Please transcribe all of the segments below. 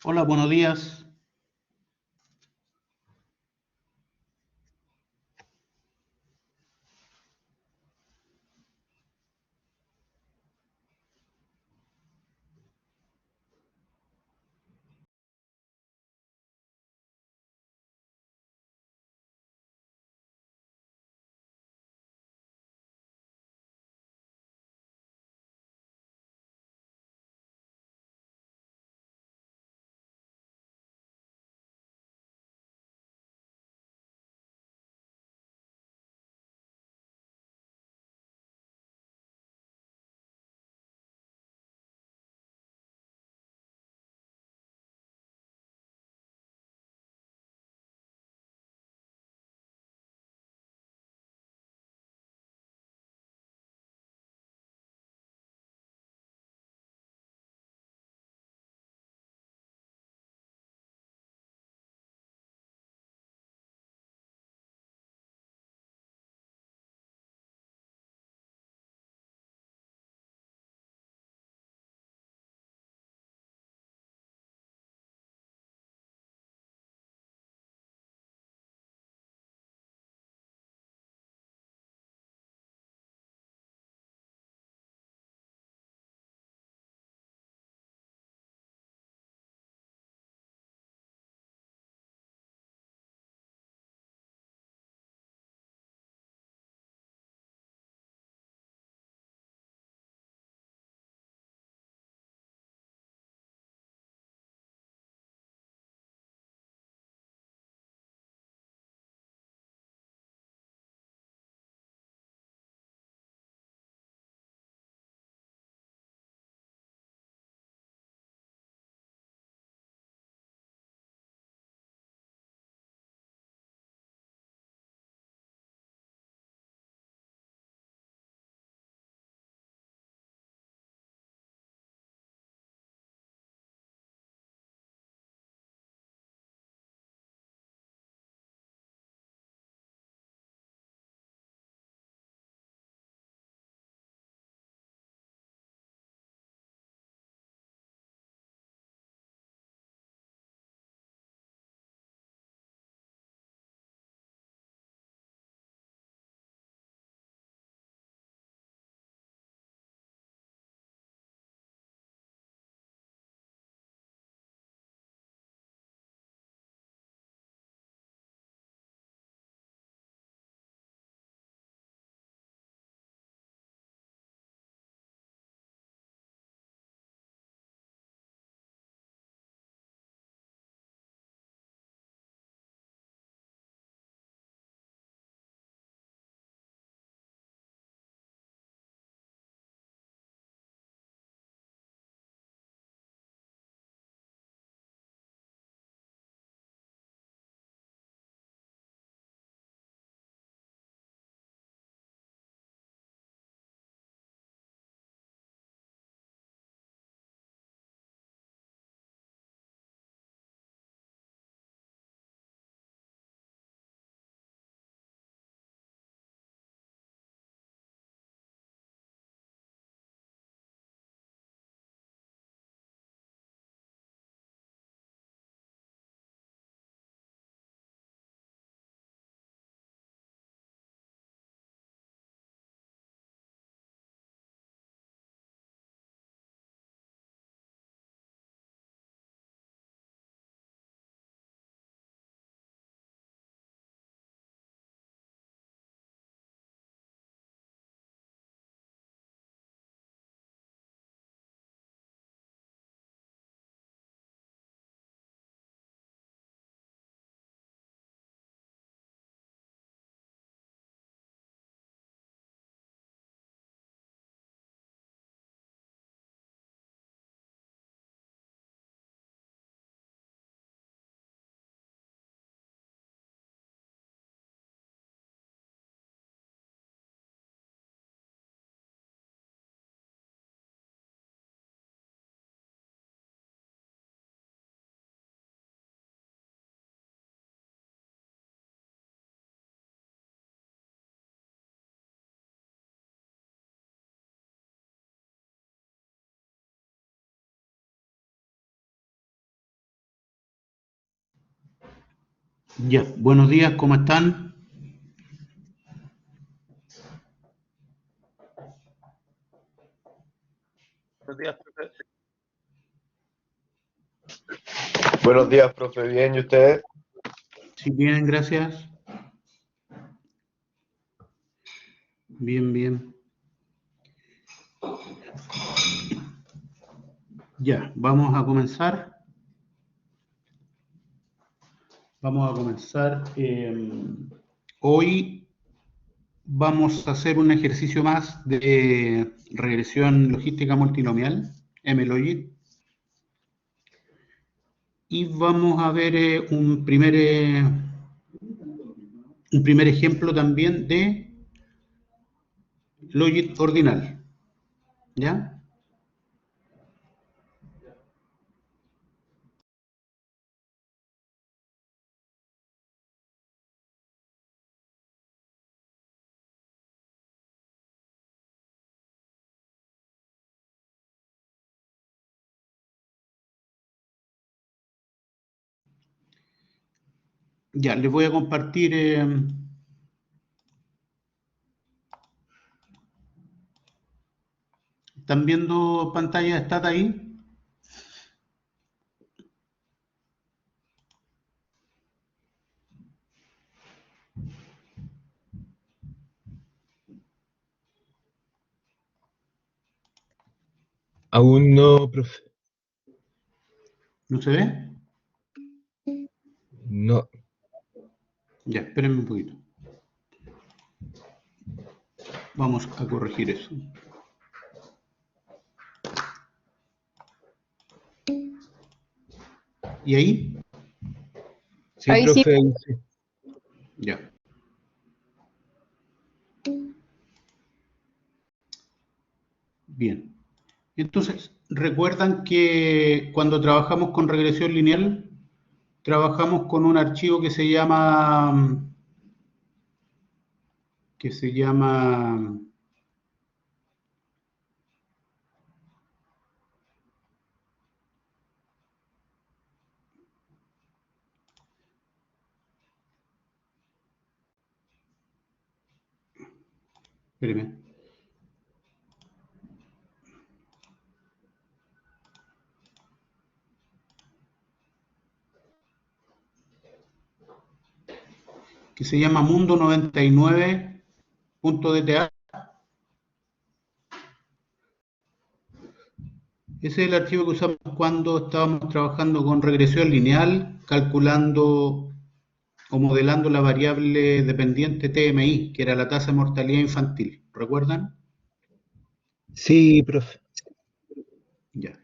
Hola, buenos días. Ya, buenos días, ¿cómo están? Buenos días, profe. Buenos días, profe. Bien, ¿y ustedes? Sí, bien, gracias. Bien, bien. Ya, vamos a comenzar. Vamos a comenzar. Hoy vamos a hacer un ejercicio más de regresión logística multinomial, MLogit, y vamos a ver un primer ejemplo también de logit ordinal. ¿Ya? Ya, les voy a compartir. ¿Están viendo pantalla de Stata ahí? Aún no, profe. ¿No se ve? No. Ya, espérenme un poquito. Vamos a corregir eso. ¿Y ahí? Sí, Ahí sí. profe, ahí sí. Ya. Bien. Entonces, recuerdan que cuando trabajamos con regresión lineal, trabajamos con un archivo que se llama, espérenme, que se llama mundo99.dta. Ese es el archivo que usamos cuando estábamos trabajando con regresión lineal, calculando o modelando la variable dependiente TMI, que era la tasa de mortalidad infantil. ¿Recuerdan? Sí, profe. Ya.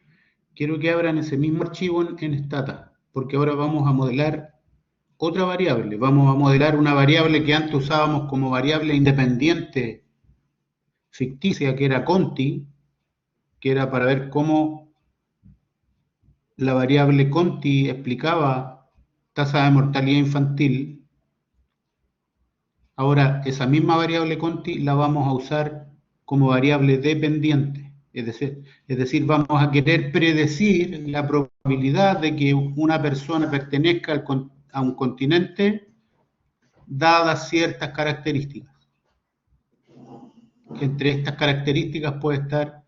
Quiero que abran ese mismo archivo en Stata, porque ahora vamos a modelar otra variable. Vamos a modelar una variable que antes usábamos como variable independiente ficticia, que era Conti, que era para ver cómo la variable Conti explicaba tasa de mortalidad infantil. Ahora, esa misma variable Conti la vamos a usar como variable dependiente. Es decir, vamos a querer predecir la probabilidad de que una persona pertenezca a un continente dadas ciertas características. Entre estas características puede estar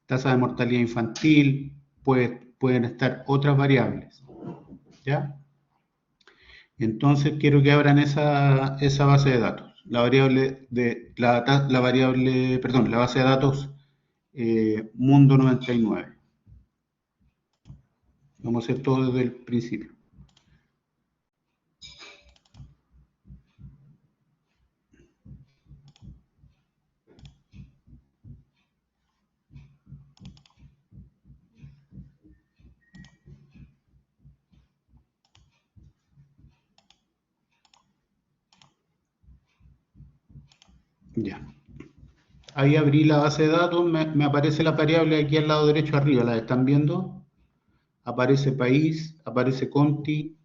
tasa de mortalidad infantil, pueden estar otras variables. ¿Ya? Entonces quiero que abran esa base de datos. La base de datos Mundo 99. Vamos a hacer todo desde el principio. Ya. Ahí abrí la base de datos, me aparece la variable aquí al lado derecho arriba, ¿la están viendo? Aparece país, aparece Conti,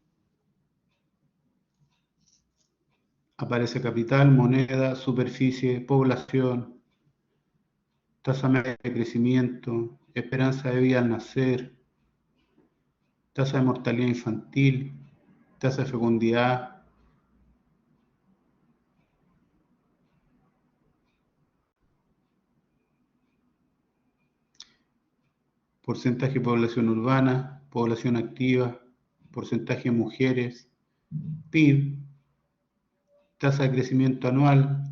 aparece capital, moneda, superficie, población, tasa media de crecimiento, esperanza de vida al nacer, tasa de mortalidad infantil, tasa de fecundidad, porcentaje de población urbana, población activa, porcentaje de mujeres, PIB, tasa de crecimiento anual,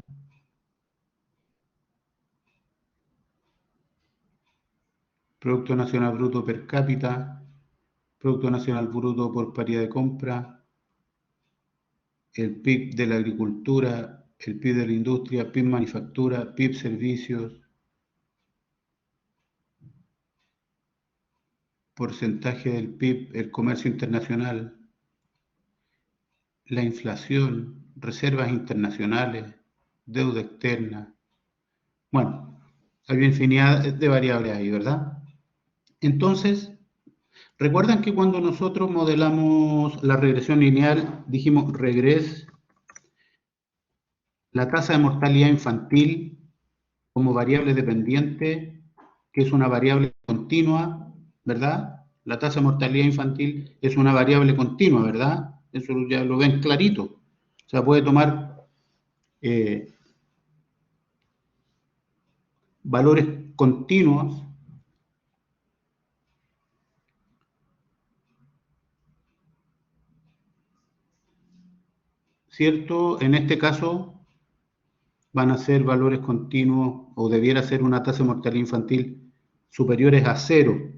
Producto Nacional Bruto per cápita, Producto Nacional Bruto por paridad de compra, el PIB de la agricultura, el PIB de la industria, PIB manufactura, PIB servicios, porcentaje del PIB, el comercio internacional, la inflación, reservas internacionales, deuda externa. Bueno, hay una infinidad de variables ahí, ¿verdad? Entonces, recuerdan que cuando nosotros modelamos la regresión lineal, dijimos regres la tasa de mortalidad infantil como variable dependiente, que es una variable continua, ¿verdad? La tasa de mortalidad infantil es una variable continua, ¿verdad? Eso ya lo ven clarito. O sea, puede tomar valores continuos ¿cierto? En este caso van a ser valores continuos o debiera ser una tasa de mortalidad infantil superiores a 0.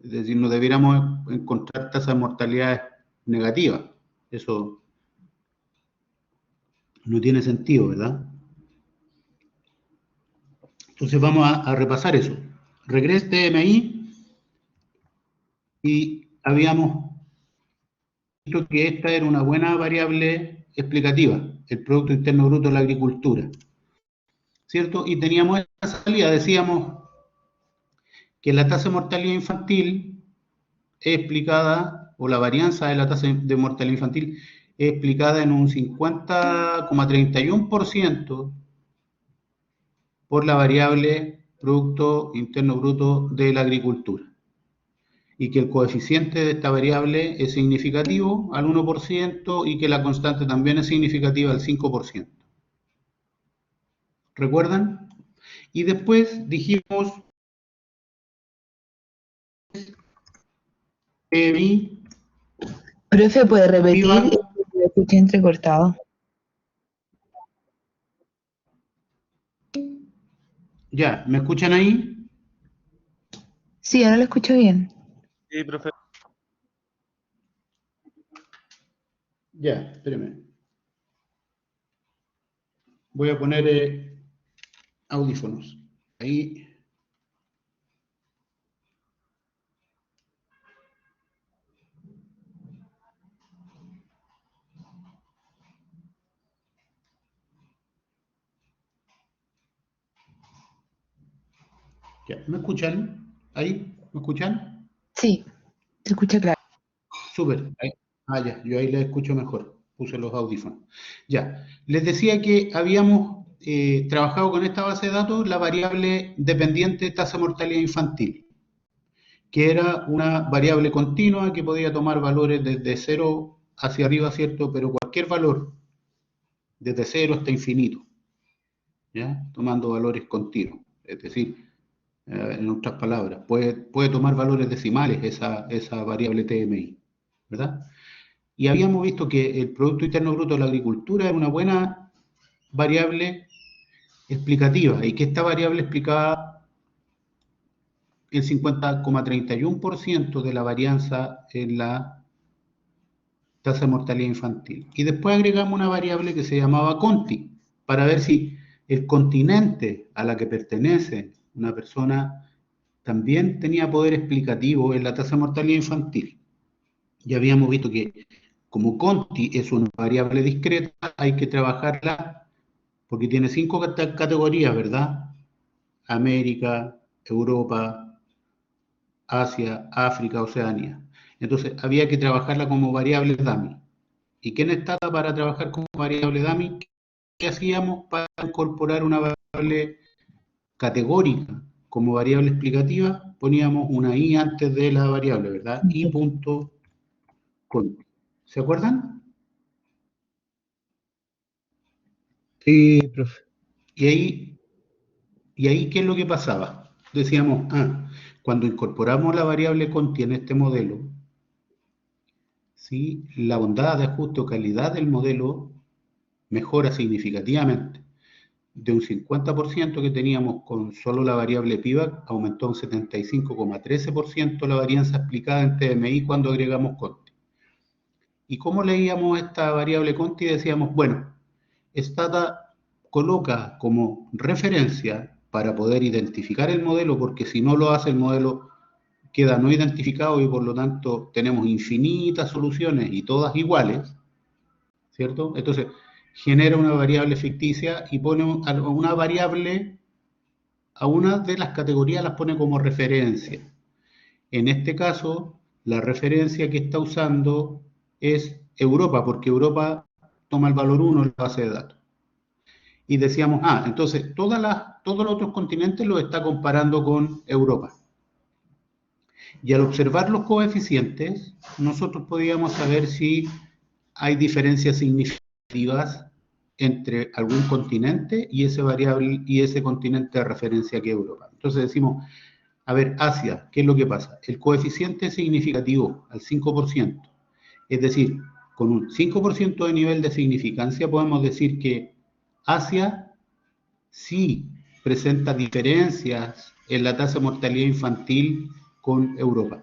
Es decir, no debiéramos encontrar tasas de mortalidad negativas. Eso no tiene sentido, ¿verdad? Entonces vamos a repasar eso. Regres TMI y habíamos visto que esta era una buena variable explicativa, el Producto Interno Bruto de la agricultura, ¿cierto? Y teníamos esta salida, decíamos que la tasa de mortalidad infantil es explicada, o la varianza de la tasa de mortalidad infantil es explicada en un 50,31% por la variable Producto Interno Bruto de la agricultura. Y que el coeficiente de esta variable es significativo al 1% y que la constante también es significativa al 5%. ¿Recuerdan? Y después dijimos PMI. Profe, ¿puede repetir? Lo escuché entrecortado. Ya, ¿me escuchan ahí? Sí, ahora lo escucho bien. Sí, profe. Ya, espérame. Voy a poner audífonos. Ahí. Ya, ¿me escuchan? ¿Ahí? ¿Me escuchan? Sí, se escucha claro. Súper. Ya, yo ahí les escucho mejor. Puse los audífonos. Ya, les decía que habíamos trabajado con esta base de datos la variable dependiente tasa de mortalidad infantil, que era una variable continua que podía tomar valores desde 0 hacia arriba, ¿cierto? Pero cualquier valor, desde 0 hasta infinito, ¿ya? Tomando valores continuos. Es decir, en otras palabras, puede tomar valores decimales esa variable TMI, ¿verdad? Y habíamos visto que el Producto Interno Bruto de la agricultura es una buena variable explicativa y que esta variable explicaba el 50,31% de la varianza en la tasa de mortalidad infantil. Y después agregamos una variable que se llamaba CONTI, para ver si el continente a la que pertenece una persona también tenía poder explicativo en la tasa de mortalidad infantil. Ya habíamos visto que como CONTI es una variable discreta, hay que trabajarla porque tiene 5 categorías, ¿verdad? América, Europa, Asia, África, Oceanía. Entonces, había que trabajarla como variable dummy. ¿Y quién está para trabajar como variable dummy? ¿Qué hacíamos para incorporar una variable categórica como variable explicativa? Poníamos una i antes de la variable, ¿verdad? I punto conti, ¿Se acuerdan? Sí, profe. Y ahí, ¿qué es lo que pasaba? Decíamos, cuando incorporamos la variable conti en este modelo, ¿sí? La bondad de ajuste o calidad del modelo mejora significativamente. De un 50% que teníamos con solo la variable pivot, aumentó a un 75,13% la varianza explicada en TMI cuando agregamos conti. ¿Y cómo leíamos esta variable conti? Decíamos, bueno, Stata coloca como referencia para poder identificar el modelo, porque si no lo hace el modelo queda no identificado y por lo tanto tenemos infinitas soluciones y todas iguales, ¿cierto? Entonces genera una variable ficticia y pone una variable, a una de las categorías las pone como referencia. En este caso, la referencia que está usando es Europa, porque Europa toma el valor 1 en la base de datos. Y decíamos, entonces todos los otros continentes los está comparando con Europa. Y al observar los coeficientes, nosotros podíamos saber si hay diferencias significativas entre algún continente y ese variable y ese continente de referencia que es Europa. Entonces decimos, a ver, Asia, ¿qué es lo que pasa? El coeficiente es significativo al 5%. Es decir, con un 5% de nivel de significancia podemos decir que Asia sí presenta diferencias en la tasa de mortalidad infantil con Europa.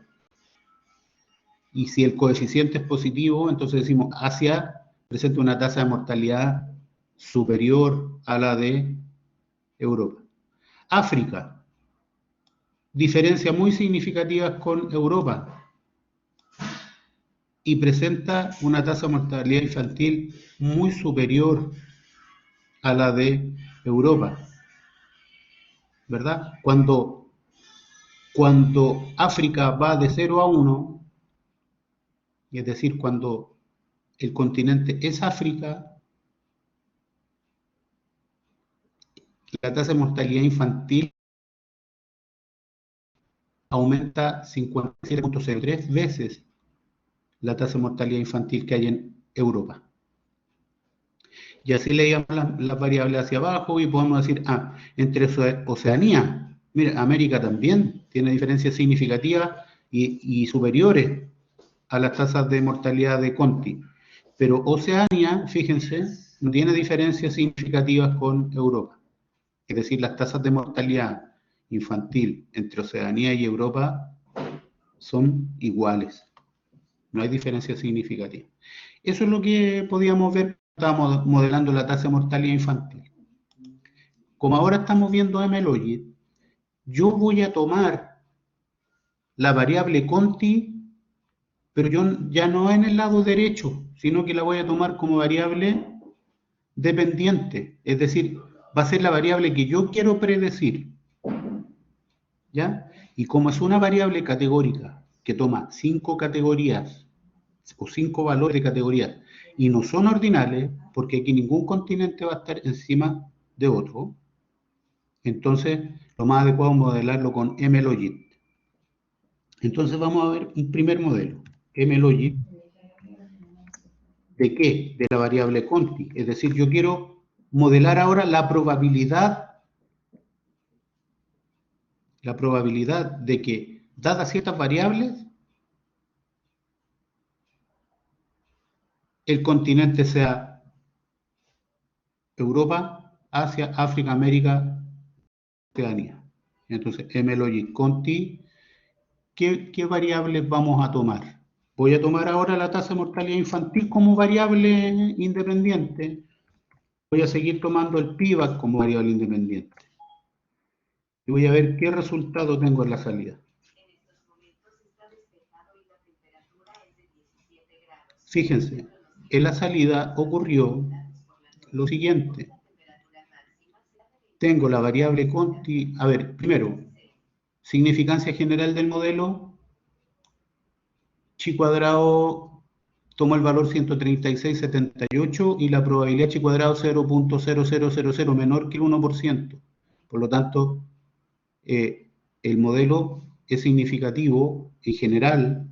Y si el coeficiente es positivo, entonces decimos Asia presenta una tasa de mortalidad superior a la de Europa. África, diferencias muy significativas con Europa y presenta una tasa de mortalidad infantil muy superior a la de Europa, ¿verdad? Cuando África va de 0 a 1, es decir, cuando el continente es África, la tasa de mortalidad infantil aumenta 57,03 veces la tasa de mortalidad infantil que hay en Europa. Y así leíamos las variables hacia abajo y podemos decir, entre Oceanía, mira, América también tiene diferencias significativas y superiores a las tasas de mortalidad de Conti. Pero Oceanía, fíjense, no tiene diferencias significativas con Europa. Es decir, las tasas de mortalidad infantil entre Oceanía y Europa son iguales. No hay diferencia significativa. Eso es lo que podíamos ver. Estábamos modelando la tasa de mortalidad infantil. Como ahora estamos viendo MLogit, yo voy a tomar la variable Conti, pero yo ya no en el lado derecho, sino que la voy a tomar como variable dependiente. Es decir, va a ser la variable que yo quiero predecir. ¿Ya? Y como es una variable categórica que toma 5 categorías o 5 valores de categorías y no son ordinales, porque aquí ningún continente va a estar encima de otro, entonces lo más adecuado es modelarlo con MLogit. Entonces vamos a ver un primer modelo, MLogit. ¿De qué? De la variable Conti. Es decir, yo quiero modelar ahora la probabilidad de que, dadas ciertas variables, el continente sea Europa, Asia, África, América, Oceanía. Entonces, MLogit Conti, ¿qué variables vamos a tomar? Voy a tomar ahora la tasa de mortalidad infantil como variable independiente. Voy a seguir tomando el PIVAC como variable independiente. Y voy a ver qué resultado tengo en la salida. Fíjense, en la salida ocurrió lo siguiente. Tengo la variable Conti. A ver, primero, significancia general del modelo. Chi cuadrado tomó el valor 136,78 y la probabilidad chi cuadrado 0.0000 menor que el 1%. Por lo tanto, el modelo es significativo en general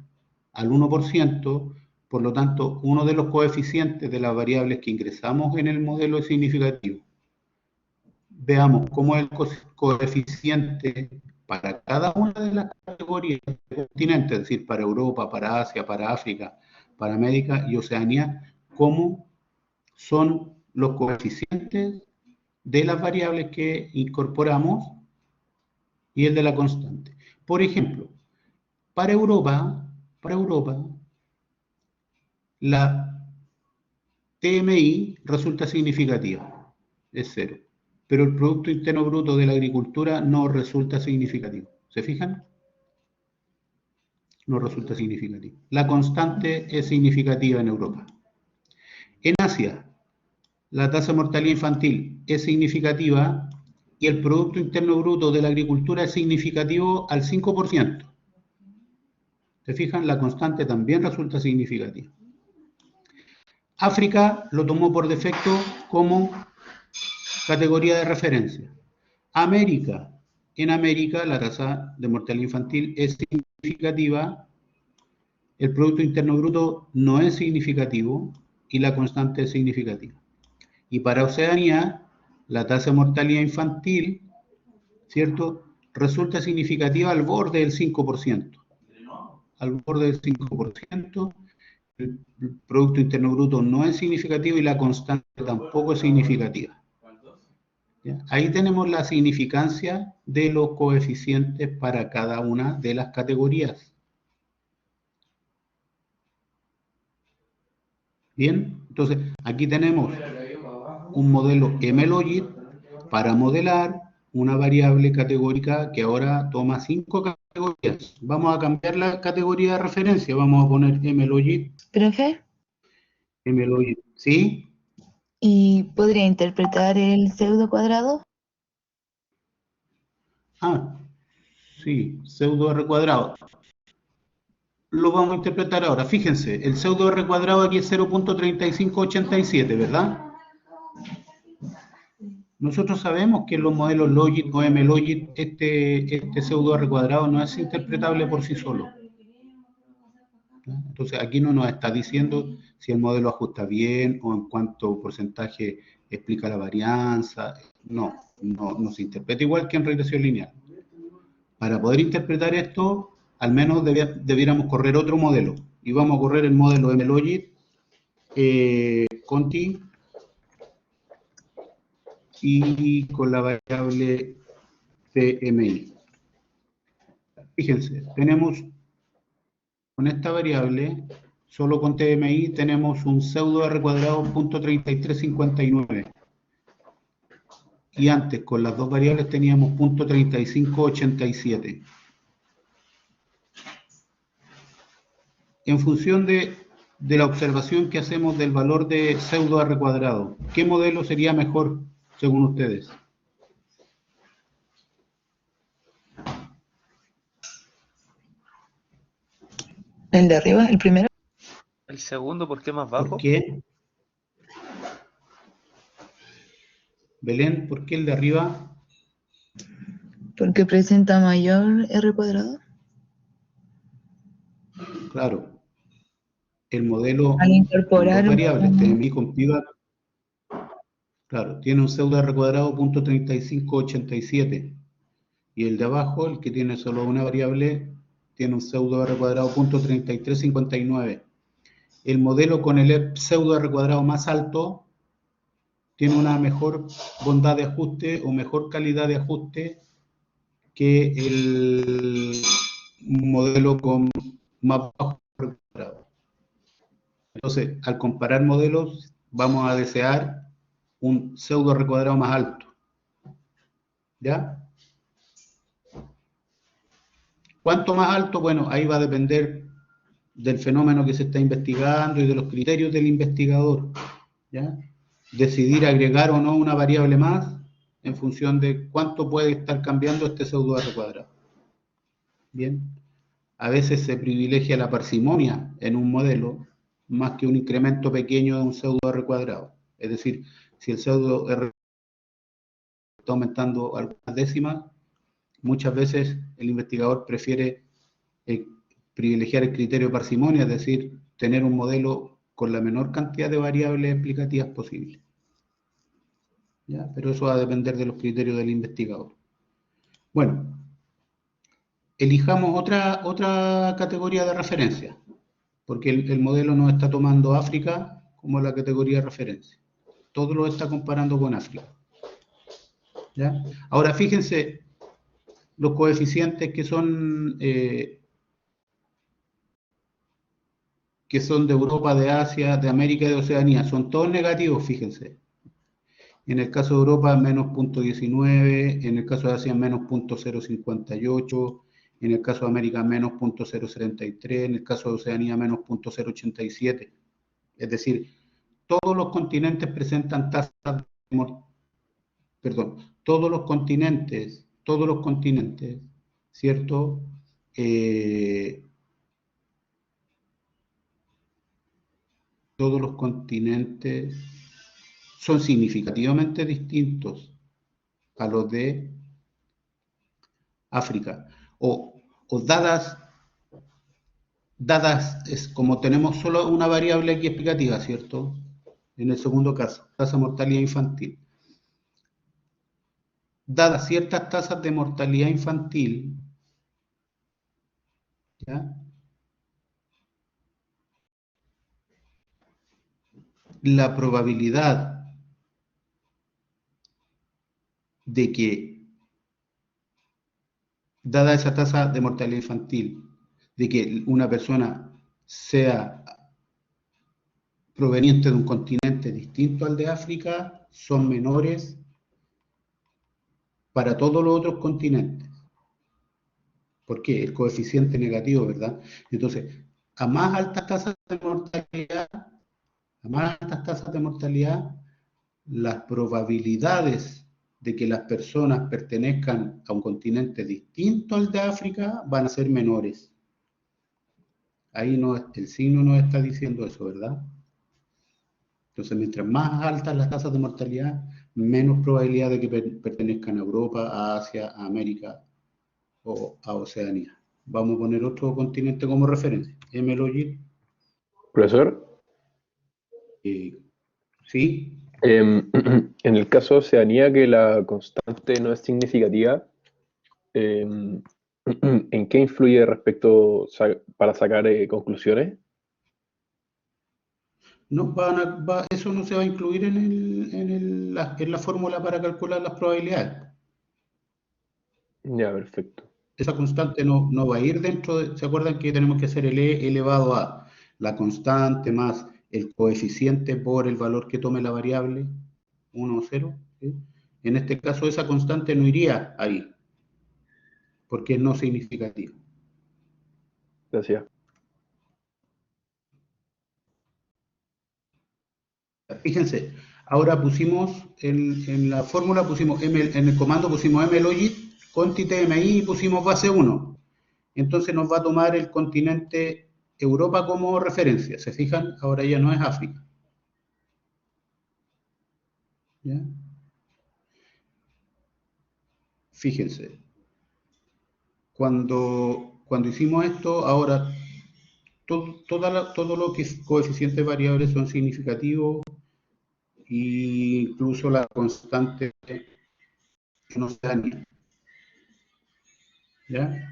al 1% Por lo tanto, uno de los coeficientes de las variables que ingresamos en el modelo es significativo. Veamos cómo es el coeficiente para cada una de las categorías del continente, es decir, para Europa, para Asia, para África, para América y Oceanía, cómo son los coeficientes de las variables que incorporamos y el de la constante. Por ejemplo, para Europa, la TMI resulta significativa, es 0. Pero el Producto Interno Bruto de la agricultura no resulta significativo. ¿Se fijan? No resulta significativo. La constante es significativa en Europa. En Asia, la tasa de mortalidad infantil es significativa y el Producto Interno Bruto de la agricultura es significativo al 5%. ¿Se fijan? La constante también resulta significativa. África lo tomó por defecto como categoría de referencia. América. En América la tasa de mortalidad infantil es significativa, el Producto Interno Bruto no es significativo y la constante es significativa. Y para Oceanía, la tasa de mortalidad infantil, ¿cierto?, resulta significativa al borde del 5%. Al borde del 5%, el Producto Interno Bruto no es significativo y la constante tampoco es significativa. ¿Ya? Ahí tenemos la significancia de los coeficientes para cada una de las categorías. Bien, entonces aquí tenemos un modelo MLogit para modelar una variable categórica que ahora toma 5 categorías. Vamos a cambiar la categoría de referencia, vamos a poner MLogit. Profe, MLogit, ¿sí? ¿y podría interpretar el pseudo cuadrado? Ah, sí, pseudo R cuadrado. Lo vamos a interpretar ahora. Fíjense, el pseudo R cuadrado aquí es 0.3587, ¿verdad? Nosotros sabemos que en los modelos Logit o MLogit este pseudo R cuadrado no es interpretable por sí solo. Entonces aquí no nos está diciendo si el modelo ajusta bien o en cuánto porcentaje explica la varianza. No se interpreta igual que en regresión lineal. Para poder interpretar esto, al menos debiéramos correr otro modelo. Y vamos a correr el modelo MLogit, Conti, y con la variable TMI. Fíjense, tenemos con esta variable, solo con TMI, tenemos un pseudo R cuadrado .3359. Y antes, con las dos variables, teníamos .3587. En función de la observación que hacemos del valor de pseudo R cuadrado, ¿qué modelo sería mejor, según ustedes? ¿El de arriba, el primero? El segundo, ¿por qué más ¿Por bajo? qué? Belén, ¿por qué el de arriba? Porque presenta mayor R cuadrado. Claro, el modelo Al con incorporar dos variables, un- TMI con pi, claro, tiene un pseudo R cuadrado .3587. Y el de abajo, el que tiene solo una variable, tiene un pseudo R cuadrado .3359. El modelo con el pseudo R cuadrado más alto tiene una mejor bondad de ajuste o mejor calidad de ajuste que el modelo con más bajo R cuadrado. Entonces, al comparar modelos, vamos a desear un pseudo R cuadrado más alto. ¿Ya? ¿Cuánto más alto? Bueno, ahí va a depender del fenómeno que se está investigando y de los criterios del investigador. ¿Ya? Decidir agregar o no una variable más en función de cuánto puede estar cambiando este pseudo R cuadrado. Bien. A veces se privilegia la parsimonia en un modelo más que un incremento pequeño de un pseudo R cuadrado. Es decir, si el pseudo R está aumentando algunas décimas, muchas veces el investigador prefiere privilegiar el criterio de parsimonia, es decir, tener un modelo con la menor cantidad de variables explicativas posible. ¿Ya? Pero eso va a depender de los criterios del investigador. Bueno, elijamos otra categoría de referencia, porque el modelo no está tomando África como la categoría de referencia. Todo lo está comparando con África. ¿Ya? Ahora fíjense los coeficientes que son de Europa, de Asia, de América y de Oceanía. Son todos negativos, fíjense. En el caso de Europa, menos 0,19, en el caso de Asia, menos 0,058, en el caso de América, menos 0,073, en el caso de Oceanía, menos 0,087. Es decir, todos los continentes presentan tasas de mortalidad. Perdón, todos los continentes, ¿cierto? Todos los continentes son significativamente distintos a los de África. O dadas, es como tenemos solo una variable aquí explicativa, ¿cierto? En el segundo caso, tasa de mortalidad infantil. Dadas ciertas tasas de mortalidad infantil, ¿ya? La probabilidad de que, dada esa tasa de mortalidad infantil, de que una persona sea proveniente de un continente distinto al de África, son menores para todos los otros continentes. ¿Por qué? El coeficiente negativo, ¿verdad? Entonces, a más altas tasas de mortalidad, las probabilidades de que las personas pertenezcan a un continente distinto al de África van a ser menores. Ahí el signo nos está diciendo eso, ¿verdad? Entonces, mientras más altas las tasas de mortalidad, menos probabilidad de que pertenezcan a Europa, a Asia, a América o a Oceanía. Vamos a poner otro continente como referencia. Logit. Profesor, ¿Sí? en el caso de Oceanía, que la constante no es significativa, ¿en qué influye respecto para sacar conclusiones? No, eso no se va a incluir en la fórmula para calcular las probabilidades. Ya, perfecto. Esa constante no va a ir dentro de... ¿Se acuerdan que tenemos que hacer el e elevado a la constante más el coeficiente por el valor que tome la variable? 1 o 0. ¿Sí? En este caso esa constante no iría ahí, porque es no significativa. Gracias. Fíjense, ahora pusimos en la fórmula, en el comando pusimos mlogit, conti tmi y pusimos base 1. Entonces nos va a tomar el continente Europa como referencia. ¿Se fijan? Ahora ya no es África. ¿Ya? Fíjense. Cuando hicimos esto, ahora todo lo que es coeficientes variables son significativos, e incluso la constante que no se daña. ¿Ya?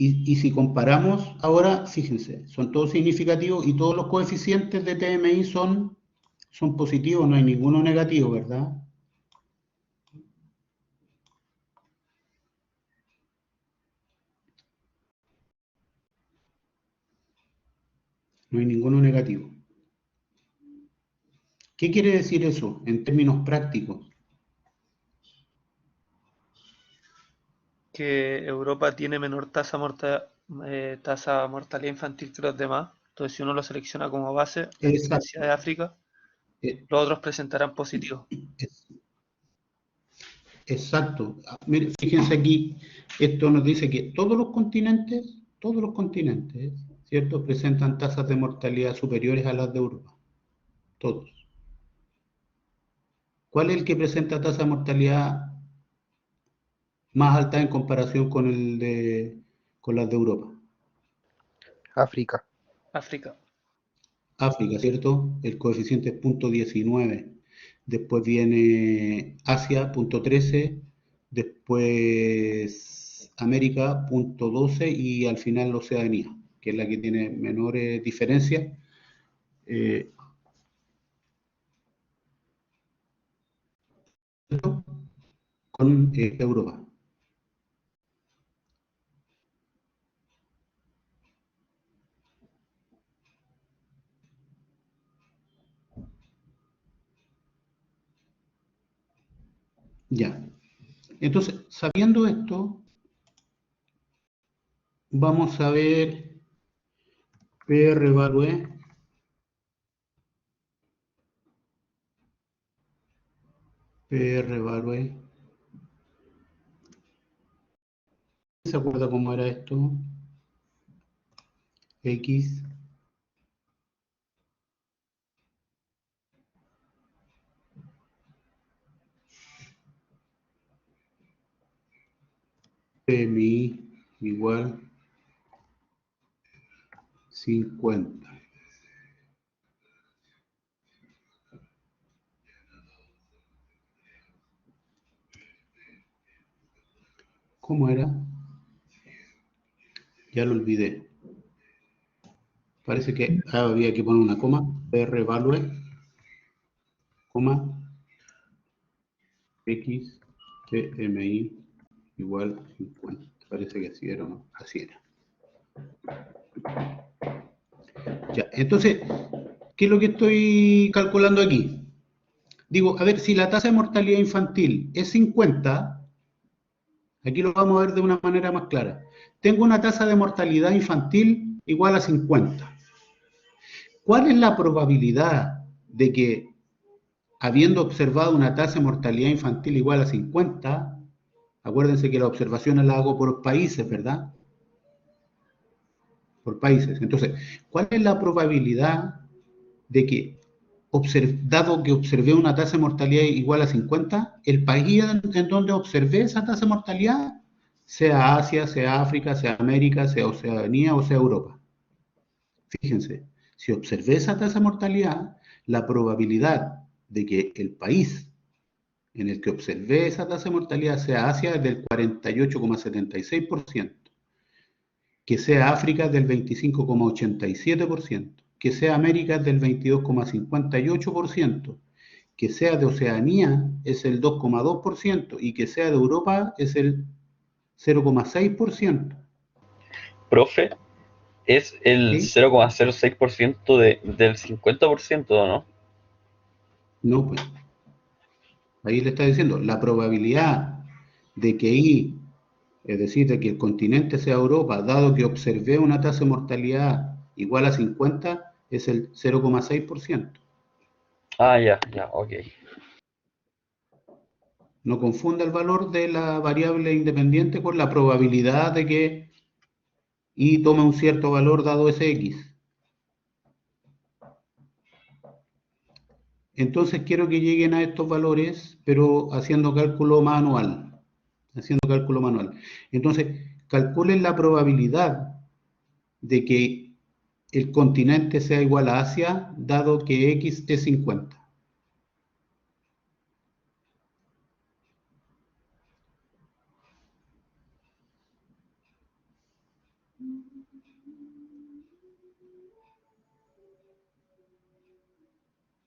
Y si comparamos ahora, fíjense, son todos significativos y todos los coeficientes de TMI son positivos, no hay ninguno negativo, ¿verdad? No hay ninguno negativo. ¿Qué quiere decir eso en términos prácticos? Que Europa tiene menor tasa de mortalidad infantil que los demás. Entonces, si uno lo selecciona como base, a diferencia Exacto. de África, Eh, los otros presentarán positivo. Exacto. Mire, fíjense aquí, esto nos dice que todos los continentes, ¿cierto? Presentan tasas de mortalidad superiores a las de Europa. Todos. ¿Cuál es el que presenta tasa de mortalidad más alta en comparación con con las de Europa? África. África. África, ¿cierto? El coeficiente es 0.19. Después viene Asia, 0.13. Después América, 0.12. Y al final Oceanía, que es la que tiene menores diferencias. Con Europa. Ya. Entonces, sabiendo esto, vamos a ver PR value. PR value. ¿Se acuerda cómo era esto? X PMI igual 50. ¿Cómo era? Ya lo olvidé. Parece que había que poner una coma. PR value, coma, X PMI igual 50. Parece que así era, ¿no? Así era. Ya, entonces, ¿qué es lo que estoy calculando aquí? Digo, a ver, si la tasa de mortalidad infantil es 50, aquí lo vamos a ver de una manera más clara. Tengo una tasa de mortalidad infantil igual a 50. ¿Cuál es la probabilidad de que, habiendo observado una tasa de mortalidad infantil igual a 50, acuérdense que las observaciones las hago por países, ¿verdad? Por países. Entonces, ¿cuál es la probabilidad de que, dado que observé una tasa de mortalidad igual a 50, el país en donde observé esa tasa de mortalidad, sea Asia, sea África, sea América, sea Oceanía o sea Europa? Fíjense, si observé esa tasa de mortalidad, la probabilidad de que el país en el que observé esa tasa de mortalidad sea Asia es del 48,76%, que sea África es del 25,87%, que sea América es del 22,58%, que sea de Oceanía es el 2,2% y que sea de Europa es el 0,6%. Profe, es el ¿Sí? 0,06% del 50%, ¿no? No, pues. Ahí le está diciendo, la probabilidad de que I, es decir, de que el continente sea Europa, dado que observé una tasa de mortalidad igual a 50, es el 0,6%. Ah, ya, ok. No confunda el valor de la variable independiente con la probabilidad de que Y tome un cierto valor dado ese X. Entonces quiero que lleguen a estos valores, pero haciendo cálculo manual. Entonces, calculen la probabilidad de que el continente sea igual a Asia, dado que X es 50.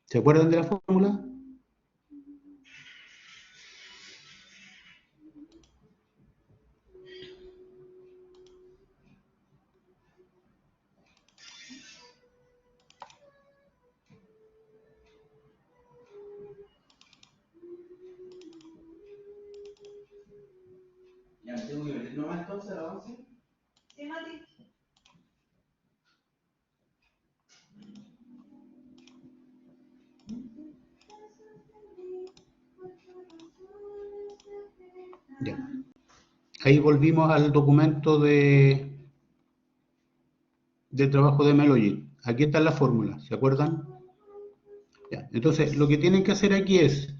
¿Se acuerdan de la fórmula? Ya. Ahí volvimos al documento de trabajo de Melogy. Aquí está la fórmula, ¿se acuerdan? Ya. Entonces, lo que tienen que hacer aquí es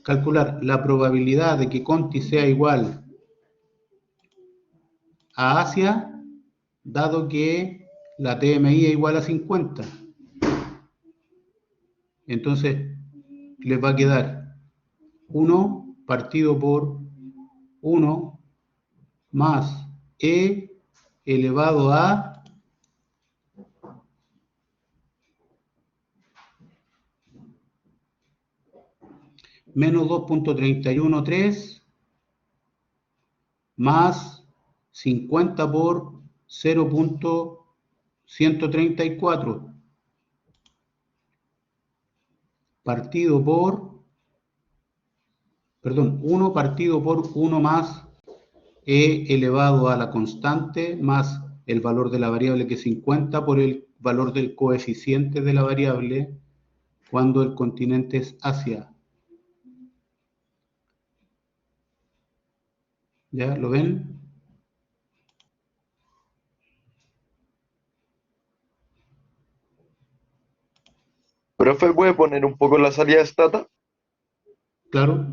calcular la probabilidad de que Conti sea igual a Asia, dado que la TMI es igual a 50. Entonces, les va a quedar 1 partido por 1 más E elevado a menos 2.313 más 50 por 0.134 partido por, perdón, 1 partido por 1 más E elevado a la constante más el valor de la variable que es 50 por el valor del coeficiente de la variable cuando el continente es Asia. ¿Ya lo ven? Profe, ¿puede poner un poco la salida de Stata? Claro.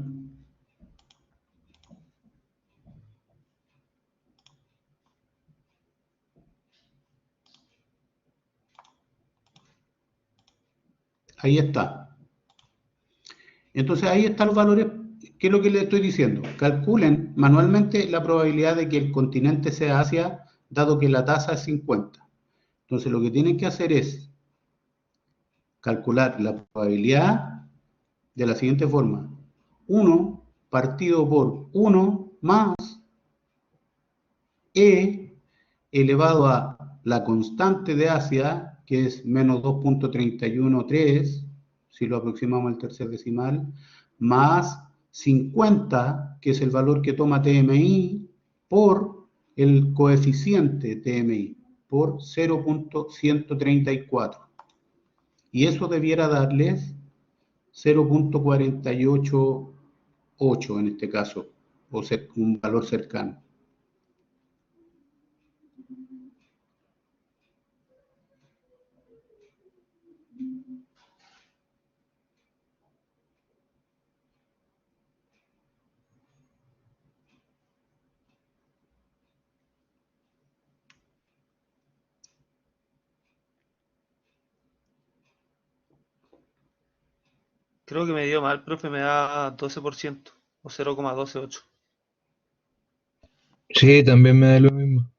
Ahí está. Entonces ahí están los valores. ¿Qué es lo que les estoy diciendo? Calculen manualmente la probabilidad de que el continente sea Asia, dado que la tasa es 50. Entonces lo que tienen que hacer es calcular la probabilidad de la siguiente forma. 1 partido por 1 más E elevado a la constante de Asia, que es menos 2.313, si lo aproximamos al tercer decimal, más 50, que es el valor que toma TMI, por el coeficiente TMI, por 0.134. Y eso debiera darles 0.488 en este caso, o un valor cercano. Creo que me dio mal, profe, me da 12% o 0,128. Sí, también me da lo mismo.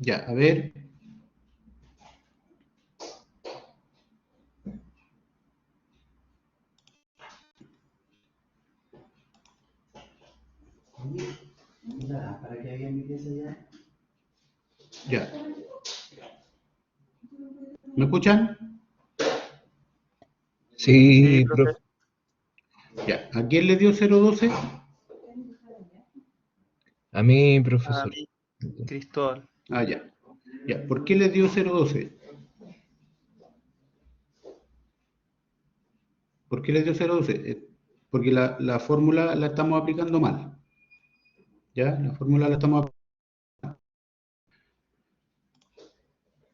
Ya, a ver. Ya. ¿Me escuchan? Sí, Sí, profe. profe. Ya. ¿A quién le dio 0,12? A mí, A profesor. mí, Cristóbal. Ah, ya. Ya. ¿Por qué le dio 0,12? ¿Por qué le dio 0,12? Porque la fórmula la estamos aplicando mal. ¿Ya? La fórmula la estamos aplicando.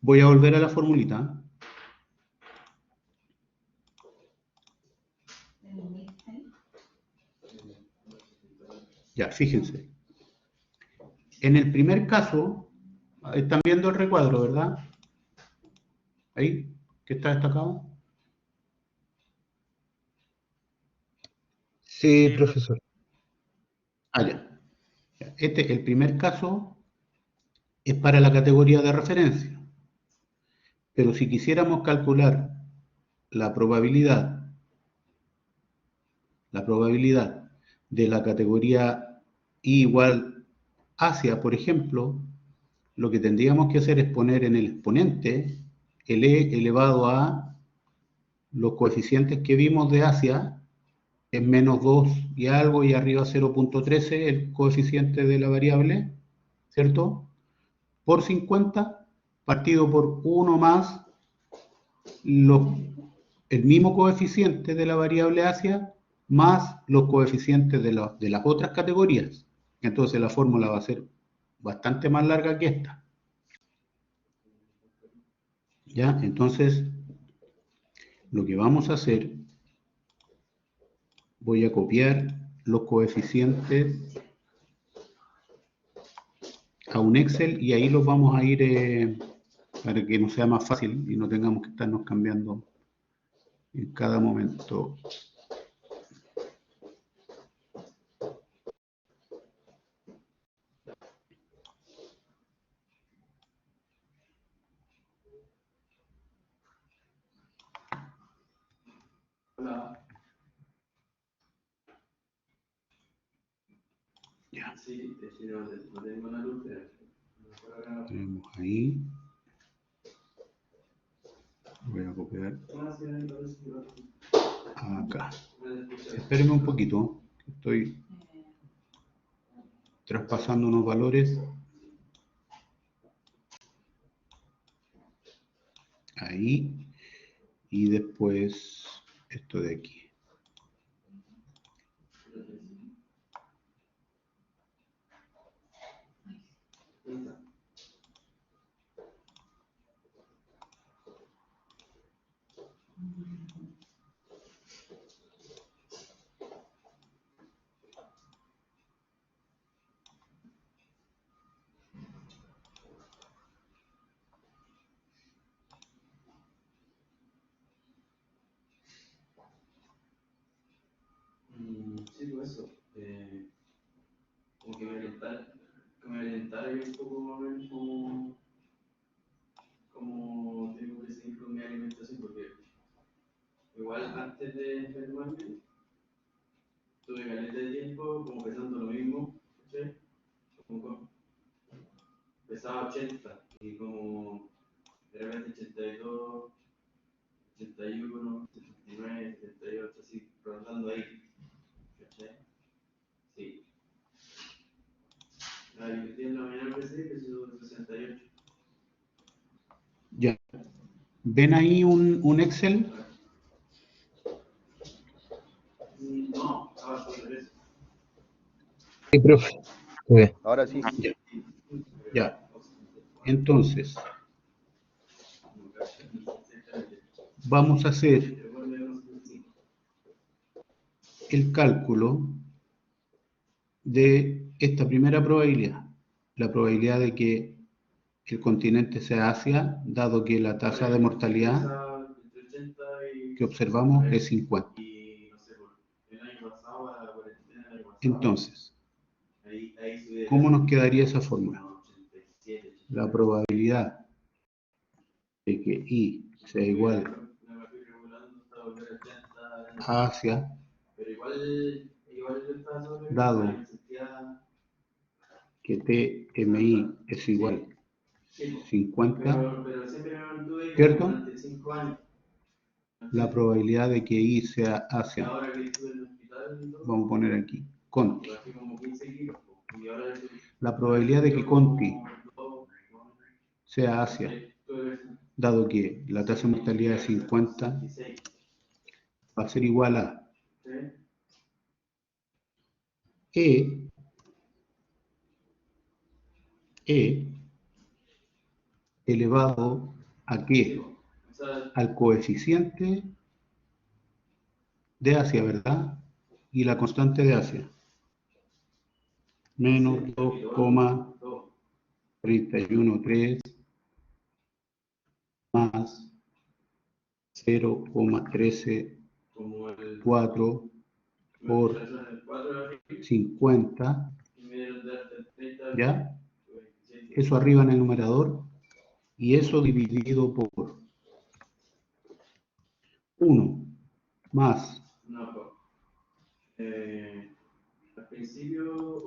Voy a volver a la formulita. Ya, fíjense. En el primer caso, están viendo el recuadro, ¿verdad? Ahí, que está destacado. Sí, Sí, profe. profesor. Ah, ya. El primer caso es para la categoría de referencia. Pero si quisiéramos calcular la probabilidad de la categoría I igual Asia, por ejemplo, lo que tendríamos que hacer es poner en el exponente el E elevado a los coeficientes que vimos de Asia, es menos 2 y algo, y arriba 0,13 el coeficiente de la variable, ¿cierto? Por 50, partido por 1 más los, el mismo coeficiente de la variable Asia, más los coeficientes de las otras categorías. Entonces la fórmula va a ser bastante más larga que esta. ¿Ya? Entonces, lo que vamos a hacer, voy a copiar los coeficientes a un Excel y ahí los vamos a ir para que nos sea más fácil y no tengamos que estarnos cambiando en cada momento. Ya. Tenemos ahí. Voy a copiar acá. Espérenme un poquito. Estoy traspasando unos valores. Ahí. Y después esto de aquí. Ya. ¿Ven ahí un Excel? Sí, profe. Bien. Ahora sí. Ya. Entonces, vamos a hacer el cálculo de esta primera probabilidad, la probabilidad de que el continente sea Asia, dado que la tasa de mortalidad que observamos es 50. Entonces, ¿cómo nos quedaría esa fórmula? La probabilidad de que I sea igual a Asia, dado que TMI es igual a 50, ¿cierto? La probabilidad de que I sea Asia, vamos a poner aquí, Conti. La probabilidad de que Conti sea Asia, dado que la tasa de mortalidad es 50, va a ser igual a E elevado a ¿qué? Al coeficiente de Asia, ¿verdad? Y la constante de Asia. Menos 2,313 más 0,134 por 50, ¿ya? Eso arriba en el numerador y eso dividido por 1 más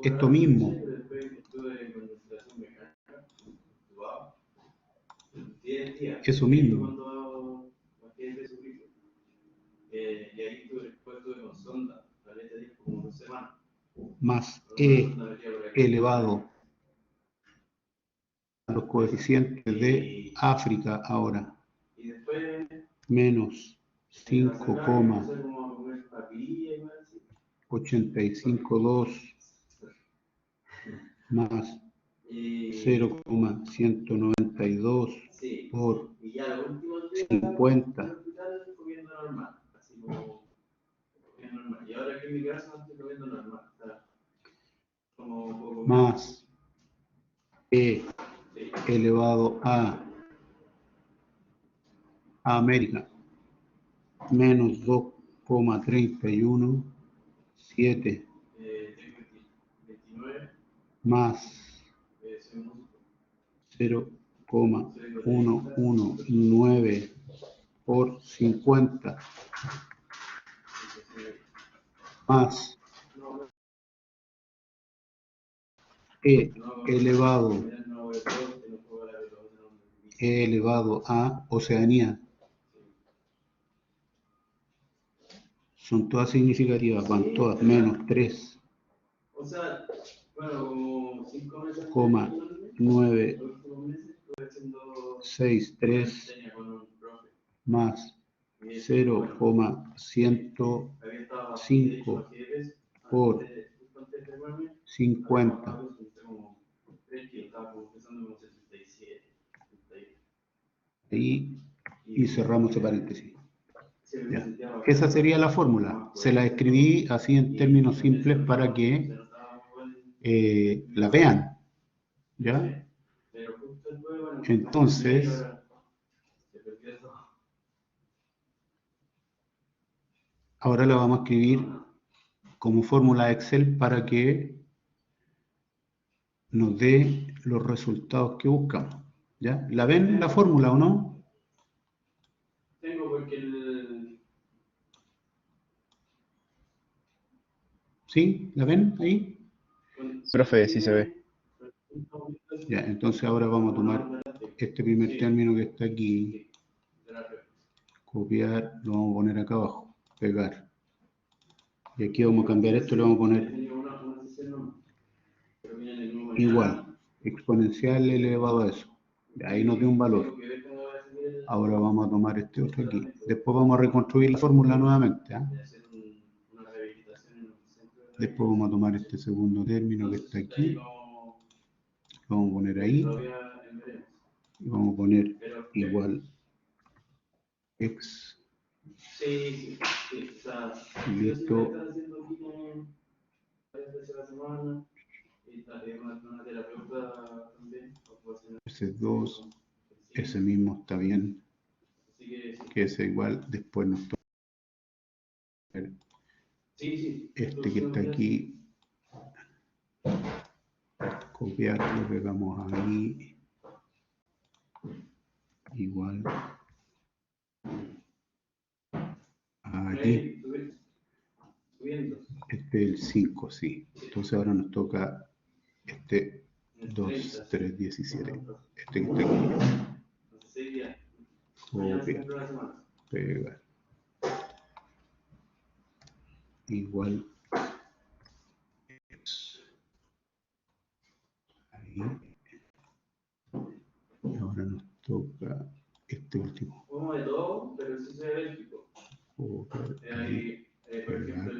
esto mismo eso mismo más E elevado a los coeficientes de África ahora menos 5,852 más 0,192 por 50 más E elevado a América menos 2,317 más 0,119 por 50 más E elevado a Oceanía. Son todas significativas, van todas menos 3,963 más 0,105 por 50. Y cerramos ese paréntesis. Ya. Esa sería la fórmula. Se la escribí así en términos simples para que la vean. ¿Ya? Entonces, ahora la vamos a escribir como fórmula Excel para que nos dé los resultados que buscamos. ¿Ya? ¿La ven la fórmula o no? ¿Sí? ¿La ven ahí? Profe, sí se ve. Ya, entonces ahora vamos a tomar este primer término que está aquí, copiar, lo vamos a poner acá abajo, pegar. Y aquí vamos a cambiar esto y le vamos a poner igual, exponencial elevado a eso. Ahí nos dio un valor. Ahora vamos a tomar este otro aquí. Después vamos a reconstruir la fórmula nuevamente. Después vamos a tomar este segundo término que está aquí. Lo vamos a poner ahí. Y vamos a poner igual x. Listo. Ese 2. Ese mismo está bien. Que es igual. Después nos toca este que está aquí. Copiar, lo pegamos ahí. Igual. Aquí. Este es el 5, sí. Entonces ahora nos toca este 2, 3, 17. Este que está aquí. Copiar. Pegar. Igual. Ahí. Y ahora nos toca este último. Copiar. Ahí. Pegar.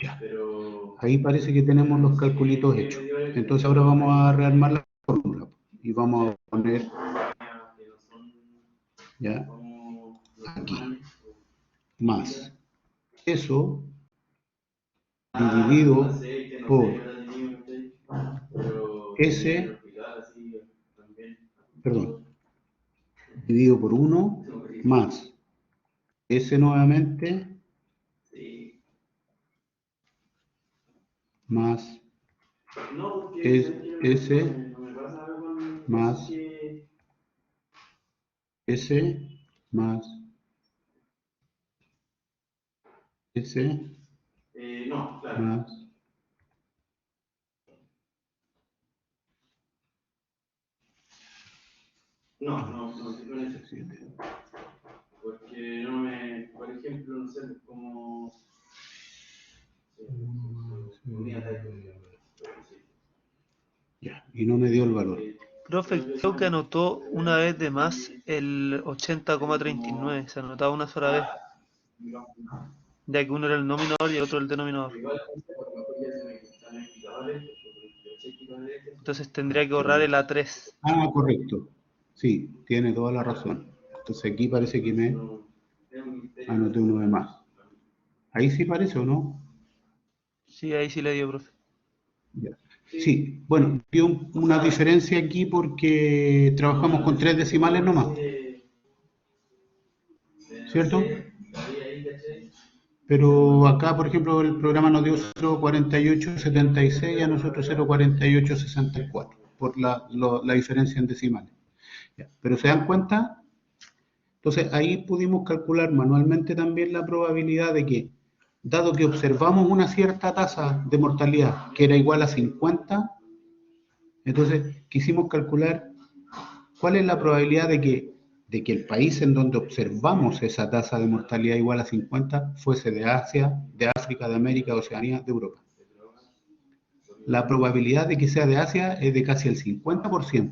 Ya. Ahí parece que tenemos los calculitos hechos. Entonces ahora vamos a rearmar la fórmula y vamos a poner ya aquí más eso dividido por S, perdón, dividido por 1 más S nuevamente más S más S más S más No, porque no me, por ejemplo, no sé, como ya, y no me dio el valor. Profe, creo que anotó una vez de más el 80,39. Se anotaba una sola vez. Ya que uno era el nominador y el otro el denominador. Entonces tendría que ahorrar el A3. Ah, correcto. Sí, tiene toda la razón. Entonces aquí parece que me anoté uno de más. Ahí sí parece, ¿o no? Sí, ahí sí le dio, profe. Ya. Sí, bueno, dio una diferencia aquí porque trabajamos con 3 decimales nomás. ¿Cierto? Pero acá, por ejemplo, el programa nos dio 0,4876 y a nosotros 0,4864 por la diferencia en decimales. Ya. Pero ¿se dan cuenta? Entonces ahí pudimos calcular manualmente también la probabilidad de que, dado que observamos una cierta tasa de mortalidad que era igual a 50, entonces quisimos calcular cuál es la probabilidad de que el país en donde observamos esa tasa de mortalidad igual a 50 fuese de Asia, de África, de América, de Oceanía, de Europa. La probabilidad de que sea de Asia es de casi el 50%.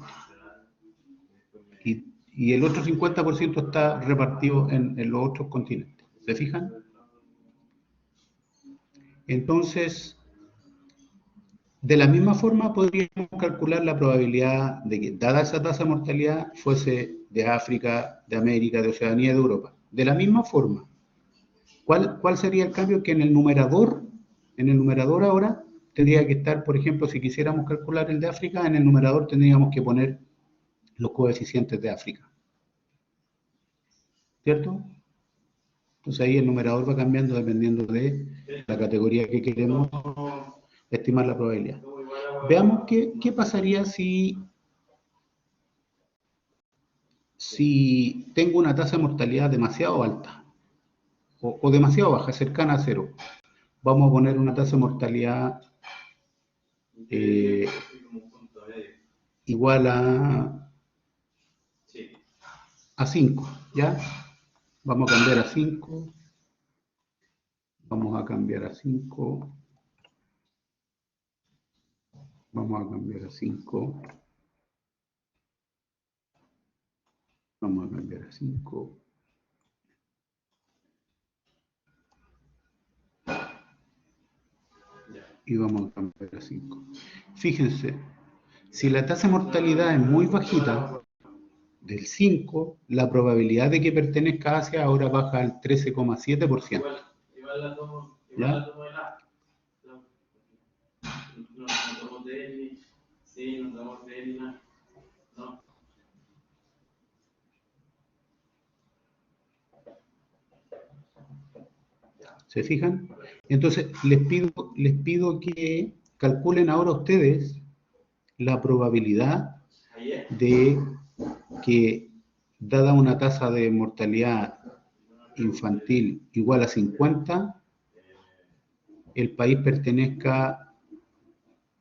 Y el otro 50% está repartido en los otros continentes. ¿Se fijan? Entonces, de la misma forma podríamos calcular la probabilidad de que, dada esa tasa de mortalidad, fuese de África, de América, de Oceanía, de Europa. De la misma forma. ¿Cuál sería el cambio? Que en el numerador ahora, tendría que estar, por ejemplo, si quisiéramos calcular el de África, en el numerador tendríamos que poner los coeficientes de África. ¿Cierto? Entonces ahí el numerador va cambiando dependiendo de la categoría que queremos estimar la probabilidad. Veamos qué pasaría si tengo una tasa de mortalidad demasiado alta o demasiado baja, cercana a cero. Vamos a poner una tasa de mortalidad igual a 5, ¿ya? Vamos a cambiar a 5. Vamos a cambiar a 5. Vamos a cambiar a 5. Vamos a cambiar a 5. Y vamos a cambiar a 5. Fíjense, si la tasa de mortalidad es muy bajita, del 5, la probabilidad de que pertenezca a Asia ahora baja al 13,7%. Igual la tomo, ¿Ya? la tomo de la. No tomo de él, sí, no tomo de él, no. ¿Se fijan? Entonces, les pido que calculen ahora ustedes la probabilidad de que, dada una tasa de mortalidad infantil igual a 50, el país pertenezca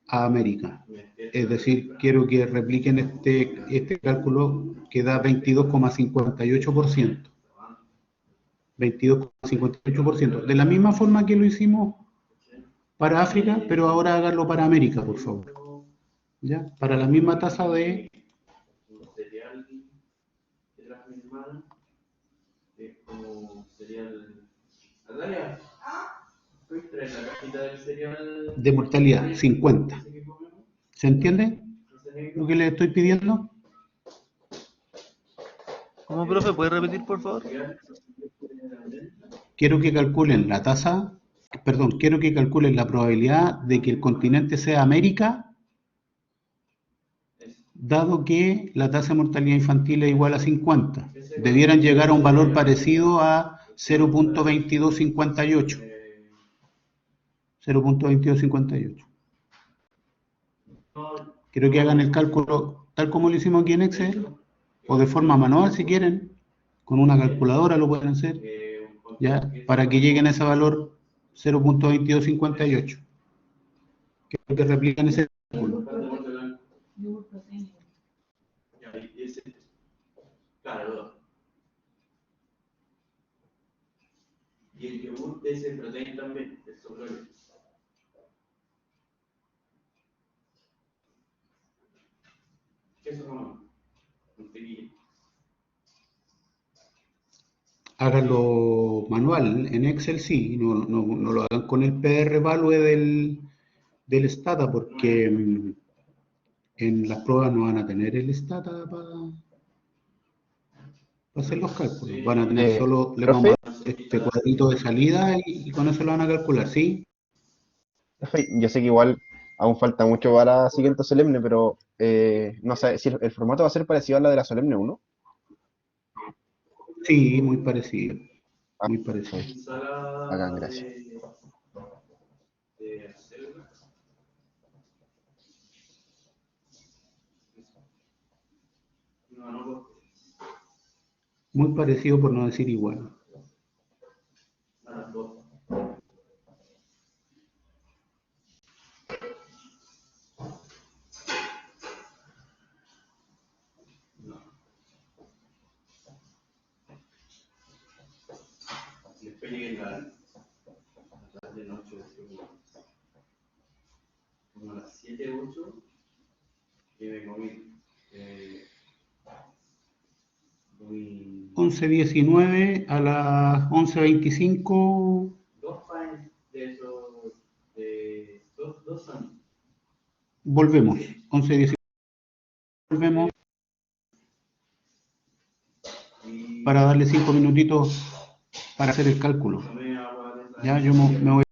a América. Es decir, quiero que repliquen este cálculo que da 22,58%. 22,58%. De la misma forma que lo hicimos para África, pero ahora háganlo para América, por favor. ¿Ya? Para la misma tasa de... Un cereal que trajo mi hermana, es como cereal. Natalia, ¿puedes traer la cajita del cereal? de mortalidad, 50. ¿Se entiende lo que les estoy pidiendo? ¿Cómo, profe? ¿Puede repetir, por favor? Quiero que calculen la tasa, perdón, quiero que calculen la probabilidad de que el continente sea América, dado que la tasa de mortalidad infantil es igual a 50. Debieran llegar a un valor parecido a 0.2258. 0.2258. Quiero que hagan el cálculo tal como lo hicimos aquí en Excel, o de forma manual si quieren, con una calculadora lo pueden hacer, ¿ya? Para que lleguen a ese valor 0.2258. Quiero que repliquen ese cálculo. Claro. Y el yogur es el proteína también, el sobrole. Queso no, mantequilla. Háganlo manual, en Excel sí, no lo hagan con el PR Value del Stata, porque en las pruebas no van a tener el Stata para hacer los cálculos. Van a tener solo, le vamos Profe, a dar este cuadrito de salida y con eso lo van a calcular, ¿sí? profe, yo sé que igual aún falta mucho para la siguiente solemne, pero no sé si el formato va a ser parecido a la de la solemne uno. Sí, muy parecido, Ah, muy parecido. sí, bacán, Ensalada gracias. de acelga. No, Muy parecido por no decir igual. las dos. Después llegué a la tarde, noche, como a las 7, 8, y me comí 11:19 a las 11:25. dos panes de esos, de dos sándwiches. Volvemos. 11:19 volvemos para darle 5 minutitos para hacer el cálculo. Tomé agua de Ya, yo me voy.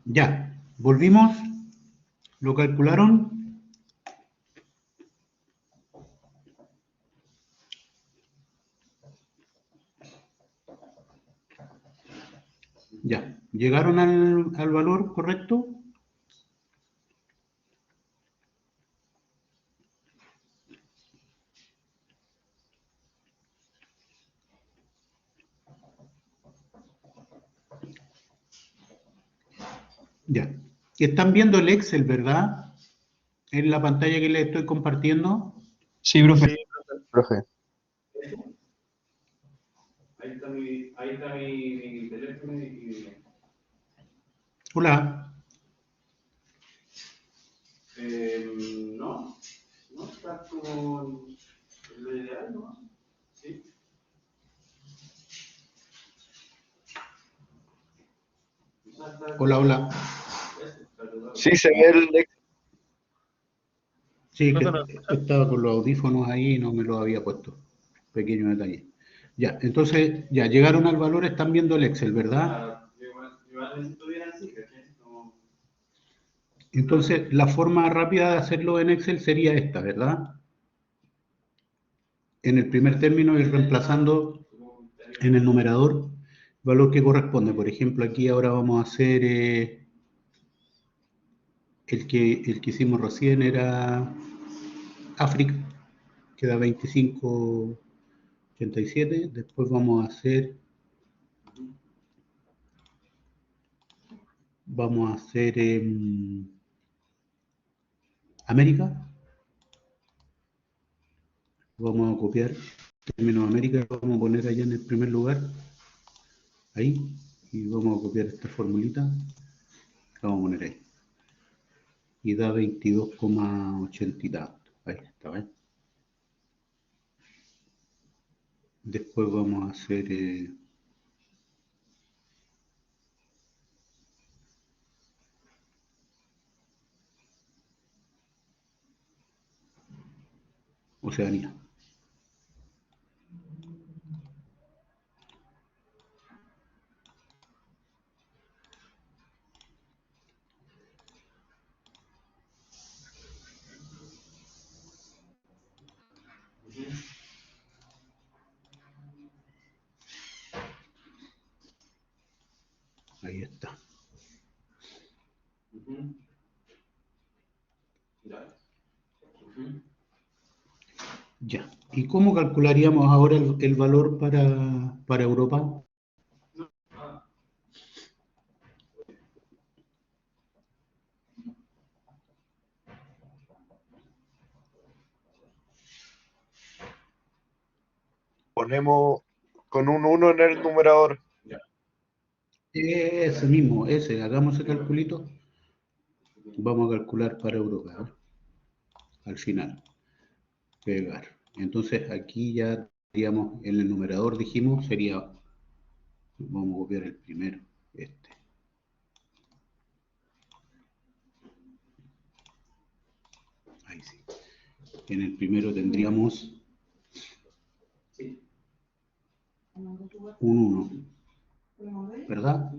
Ya, volvimos, lo calcularon. Ya, ¿llegaron al valor correcto? Ya. Están viendo el Excel, ¿verdad? En la pantalla que les estoy compartiendo. Sí, profe. Sí, Profe. Ahí está mi teléfono y Hola. no, no está como lo ideal, ¿no? Sí. Hola, hola. Sí, se ve el Excel. Sí, Profe, que ¿me escucha? estaba con los audífonos ahí y no me los había puesto. Pequeño detalle. Ya, entonces, ya llegaron al valor, están viendo el Excel, ¿verdad? Igual necesito bien así, ¿cachai? Como... Entonces, la forma rápida de hacerlo en Excel sería esta, ¿verdad? En el primer término ir reemplazando en el numerador el valor que corresponde. Por ejemplo, aquí ahora vamos a hacer el que hicimos recién era África, que da 25,87. Después vamos a hacer América. Vamos a copiar términos América, vamos a poner allá en el primer lugar, ahí, y vamos a copiar esta formulita, la vamos a poner ahí. Y da 22,80 y tanto. Ahí está, ¿ves? Después vamos a hacer Oceanía. Ahí está. Ya. ¿Y cómo calcularíamos ahora el valor para Europa? Ponemos con un 1 en el numerador. Ese mismo, hagamos ese calculito. Vamos a calcular para Europa, ¿eh? Al final. Pegar. Entonces aquí ya, digamos, en el numerador dijimos sería, vamos a copiar el primero, este. Ahí sí. En el primero tendríamos un 1, ¿verdad?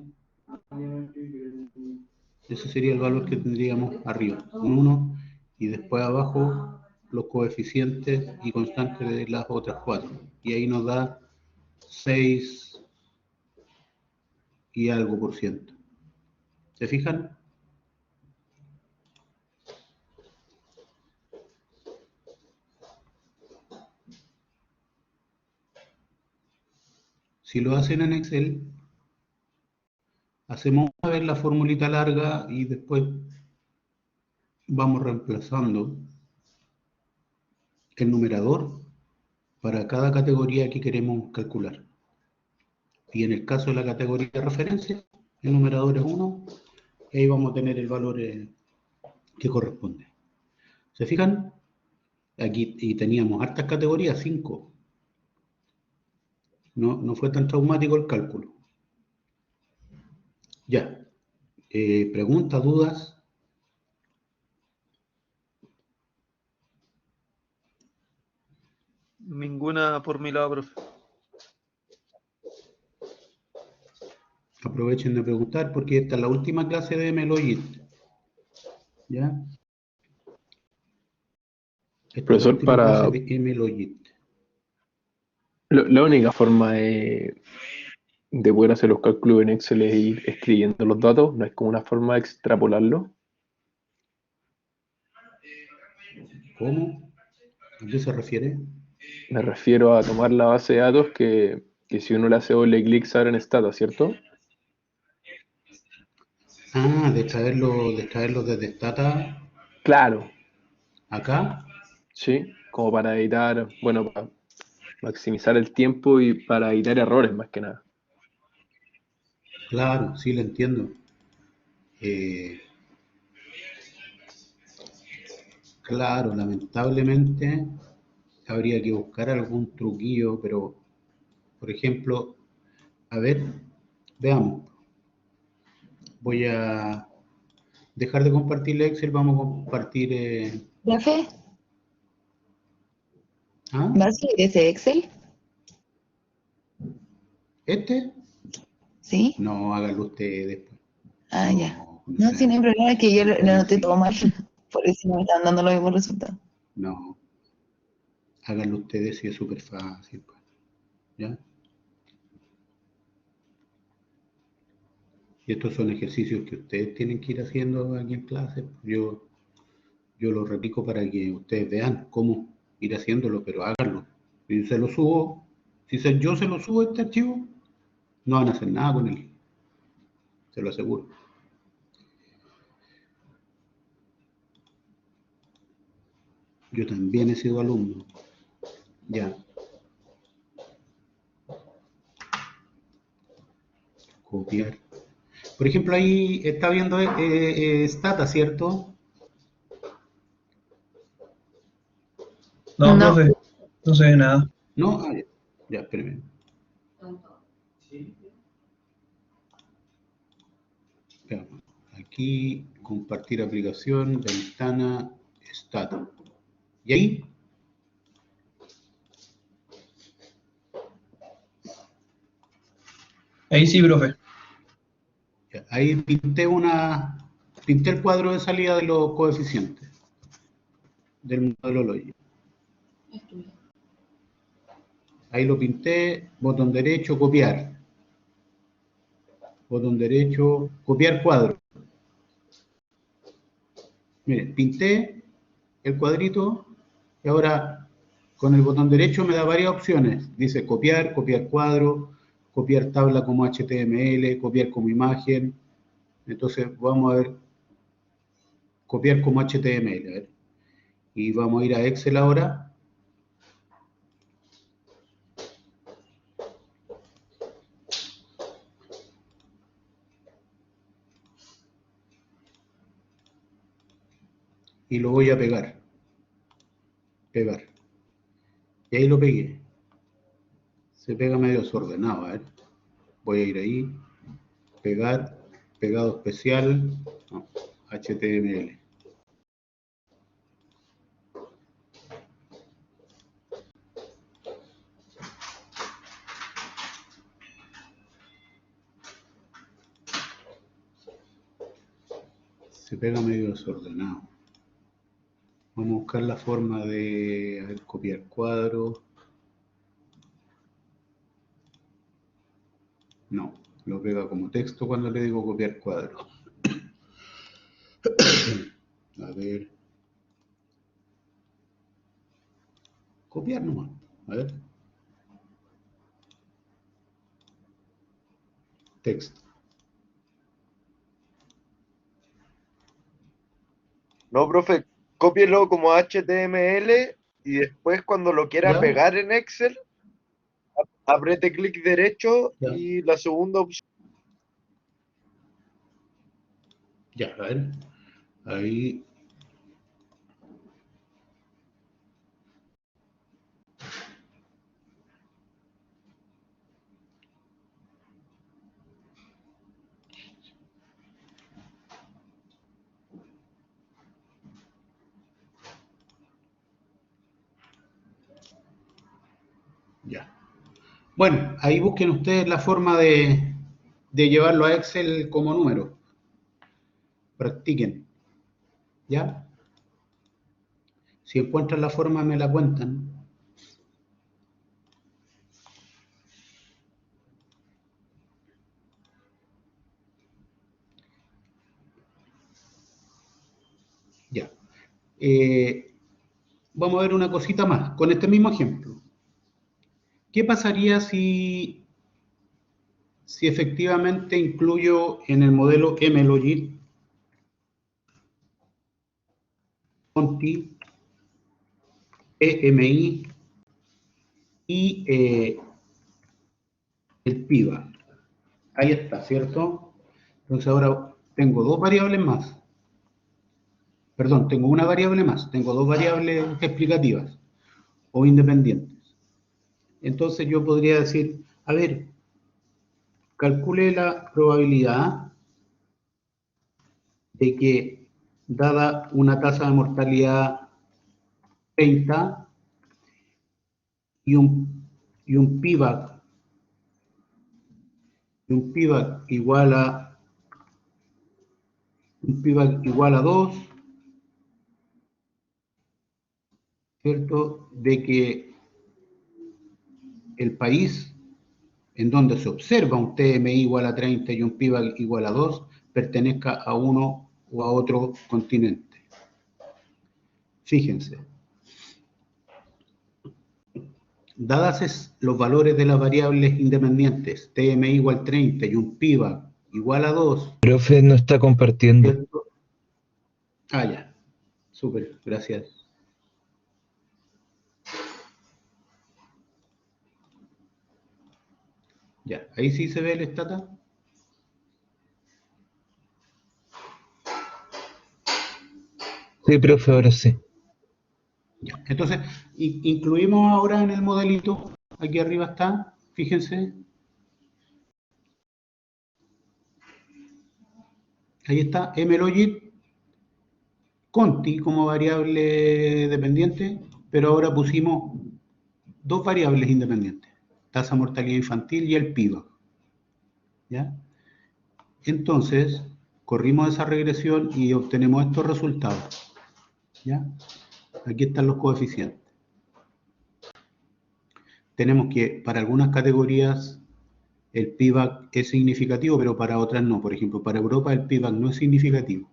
Ese sería el valor que tendríamos arriba, un 1, y después abajo los coeficientes y constantes de las otras 4. Y ahí nos da 6 y algo por ciento. ¿Se fijan? Si lo hacen en Excel, hacemos una vez la formulita larga y después vamos reemplazando el numerador para cada categoría que queremos calcular. Y en el caso de la categoría de referencia, el numerador es 1, y ahí vamos a tener el valor que corresponde. ¿Se fijan? Aquí y teníamos hartas categorías, 5. No fue tan traumático el cálculo. Ya. Preguntas, dudas. Ninguna por mi lado, profe. Aprovechen de preguntar porque esta es la última clase de MLogit. ¿Ya? Esta es la Profesor, última clase de MLogit. la única forma de poder hacer los cálculos en Excel es ir escribiendo los datos, no es como una forma de extrapolarlo. ¿Cómo? ¿A qué se refiere? Me refiero a tomar la base de datos que si uno le hace doble clic sale en Stata, ¿cierto? Ah, de extraerlo desde Stata Claro, acá. sí, como para evitar, bueno, para maximizar el tiempo y para evitar errores más que nada. Claro, sí, lo entiendo. Eh, claro, lamentablemente habría que buscar algún truquillo, pero, por ejemplo, a ver, veamos. Voy a dejar de compartir Excel, vamos a compartir... Profe, ¿ah? ¿va a subir ese Excel? ¿Este? ¿Sí? No, hágalo usted después. Ah, ya. Con No, sí, no hay problema, es que yo lo anoté sí, todo mal. Por eso me están dando los mismos resultados. no, háganlo ustedes si es súper fácil, pues, ¿ya? Y estos son ejercicios que ustedes tienen que ir haciendo aquí en clase. Yo lo replico para que ustedes vean cómo ir haciéndolo, pero háganlo. Si se lo subo, yo se lo subo a este archivo, no van a hacer nada con él, se lo aseguro. Yo también he sido alumno. Ya. Copiar. Por ejemplo, ahí está viendo Stata, ¿cierto? No, No. profe, no se ve nada. No, ah, ya, ya, espérame. Veamos. Aquí, compartir aplicación, ventana, Stata. Y ahí, Ahí sí, profe. ya, ahí pinté el cuadro de salida de los coeficientes del modelo Logic. Ahí lo pinté, botón derecho, copiar. Botón derecho, copiar cuadro. Miren, pinté el cuadrito y ahora con el botón derecho me da varias opciones. Dice copiar, copiar cuadro, copiar tabla como HTML, copiar como imagen. Entonces vamos a ver, copiar como HTML. A ver. Y vamos a ir a Excel ahora. Y lo voy a pegar. Pegar. Y ahí lo pegué. Se pega medio desordenado. A ver. Voy a ir ahí. Pegar. Pegado especial. No, HTML. Se pega medio desordenado. Vamos a buscar la forma de a ver, copiar cuadro. No, lo pega como texto cuando le digo copiar cuadro. A ver. Copiar nomás. A ver. Texto. No, profe, cópielo como HTML y después cuando lo quiera ¿Ya? pegar en Excel, apriete clic derecho Ya. y la segunda opción. Ya, a ver. Ahí. Ya. Bueno, ahí busquen ustedes la forma de de llevarlo a Excel como número. Practiquen. ¿Ya? Si encuentran la forma, me la cuentan. Ya. Vamos a ver una cosita más, con este mismo ejemplo. ¿Qué pasaría si efectivamente incluyo en el modelo MLogit Conti, EMI y el PIVA? Ahí está, ¿cierto? Entonces ahora tengo dos variables más. Perdón, tengo una variable más. Tengo dos variables explicativas o independientes. Entonces yo podría decir, a ver, calcule la probabilidad de que, dada una tasa de mortalidad 30 y un PIVAC igual a 2, ¿cierto? De que el país en donde se observa un TMI igual a 30 y un PIVAC igual a 2 pertenezca a uno o a otro continente. Fíjense. Dadas los valores de las variables independientes, TMI igual a 30 y un PIVAC igual a 2. Profe, no está compartiendo. ¿Cierto? Ah, ya. Súper, gracias. Ya, ahí sí se ve el stata. Sí, profe, ahora sí. Ya. Entonces, incluimos ahora en el modelito, aquí arriba está, fíjense. Ahí está, MLogit Conti como variable dependiente, pero ahora pusimos dos variables independientes, tasa de mortalidad infantil y el PIVA. ¿Ya? Entonces, corrimos esa regresión y obtenemos estos resultados. ¿Ya? Aquí están los coeficientes. Tenemos que para algunas categorías el PIVAC es significativo, pero para otras no. Por ejemplo, para Europa el PIVAC no es significativo.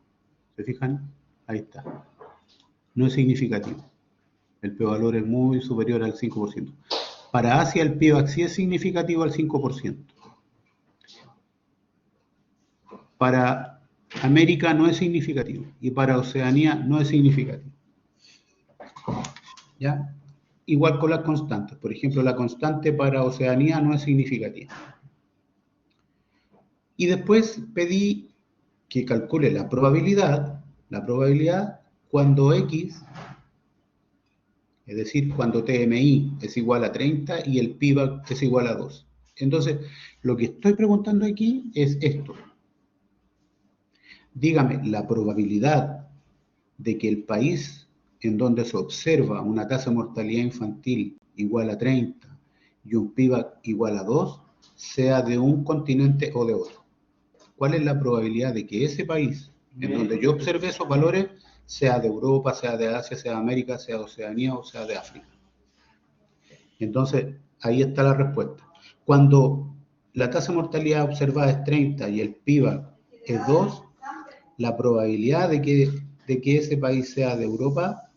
¿Se fijan? Ahí está. No es significativo. El p-valor es muy superior al 5%. Para Asia el PIVAC sí es significativo al 5%. Para América no es significativo. Y para Oceanía no es significativo. ¿Ya? Igual con las constantes. Por ejemplo, la constante para Oceanía no es significativa. Y después pedí que calcule la probabilidad cuando X, es decir, cuando TMI es igual a 30 y el PIVAC es igual a 2. Entonces, lo que estoy preguntando aquí es esto. Dígame la probabilidad de que el país en donde se observa una tasa de mortalidad infantil igual a 30 y un PIVAC igual a 2 sea de un continente o de otro. ¿Cuál es la probabilidad de que ese país en donde yo observe esos valores sea de Europa, sea de Asia, sea de América, sea de Oceanía o sea de África? Entonces, ahí está la respuesta. Cuando la tasa de mortalidad observada es 30 y el PIVAC es 2, la probabilidad de que ese país sea de Europa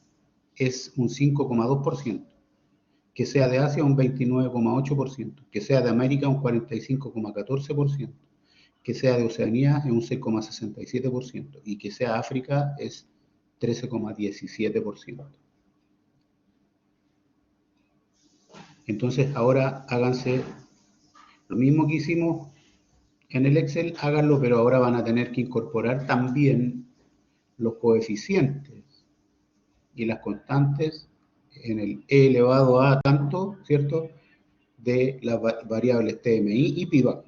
es un 5,2%, que sea de Asia un 29,8%, que sea de América un 45,14%, que sea de Oceanía es un 6,67% y que sea África es 13,17%. Entonces ahora háganse lo mismo que hicimos en el Excel, háganlo, pero ahora van a tener que incorporar también los coeficientes y las constantes en el e elevado a tanto, ¿cierto?, de las variables TMI y PIVAC.